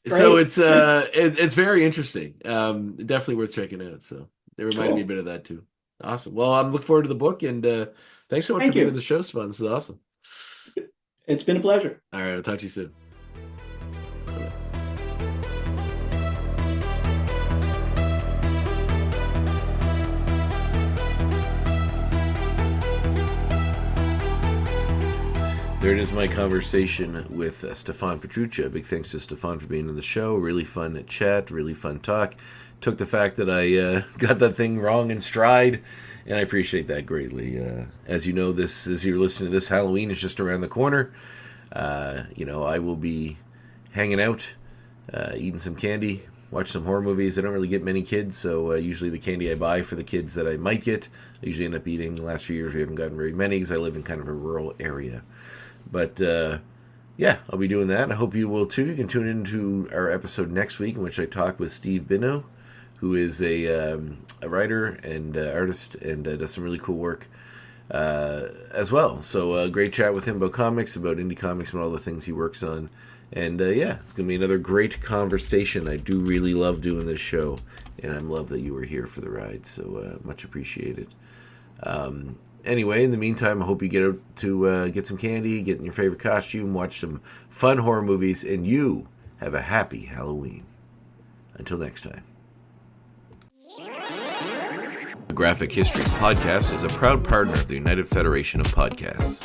So it's very interesting. Definitely worth checking out. So they reminded me a bit of that too. Awesome. Well, I'm looking forward to the book, and thanks so much for being on the show, Stefan. This is awesome. It's been a pleasure. All right, I'll talk to you soon. There it is, my conversation with Stefan Petrucha. Big thanks to Stefan for being on the show. Really fun chat, really fun talk. Took the fact that I got that thing wrong in stride, and I appreciate that greatly. As you know, as you're listening to this, Halloween is just around the corner. I will be hanging out, eating some candy, watch some horror movies. I don't really get many kids, so usually the candy I buy for the kids that I might get, I usually end up eating. The last few years we haven't gotten very many because I live in kind of a rural area. But I'll be doing that. I hope you will too. You can tune into our episode next week in which I talk with Steve Bino, who is a writer and artist and does some really cool work as well. So great chat with him about comics, about indie comics, and all the things he works on. And it's going to be another great conversation. I do really love doing this show, and I love that you were here for the ride. So much appreciated. Anyway, in the meantime, I hope you get out to get some candy, get in your favorite costume, watch some fun horror movies, and you have a happy Halloween. Until next time. The Graphic Histories Podcast is a proud partner of the United Federation of Podcasts.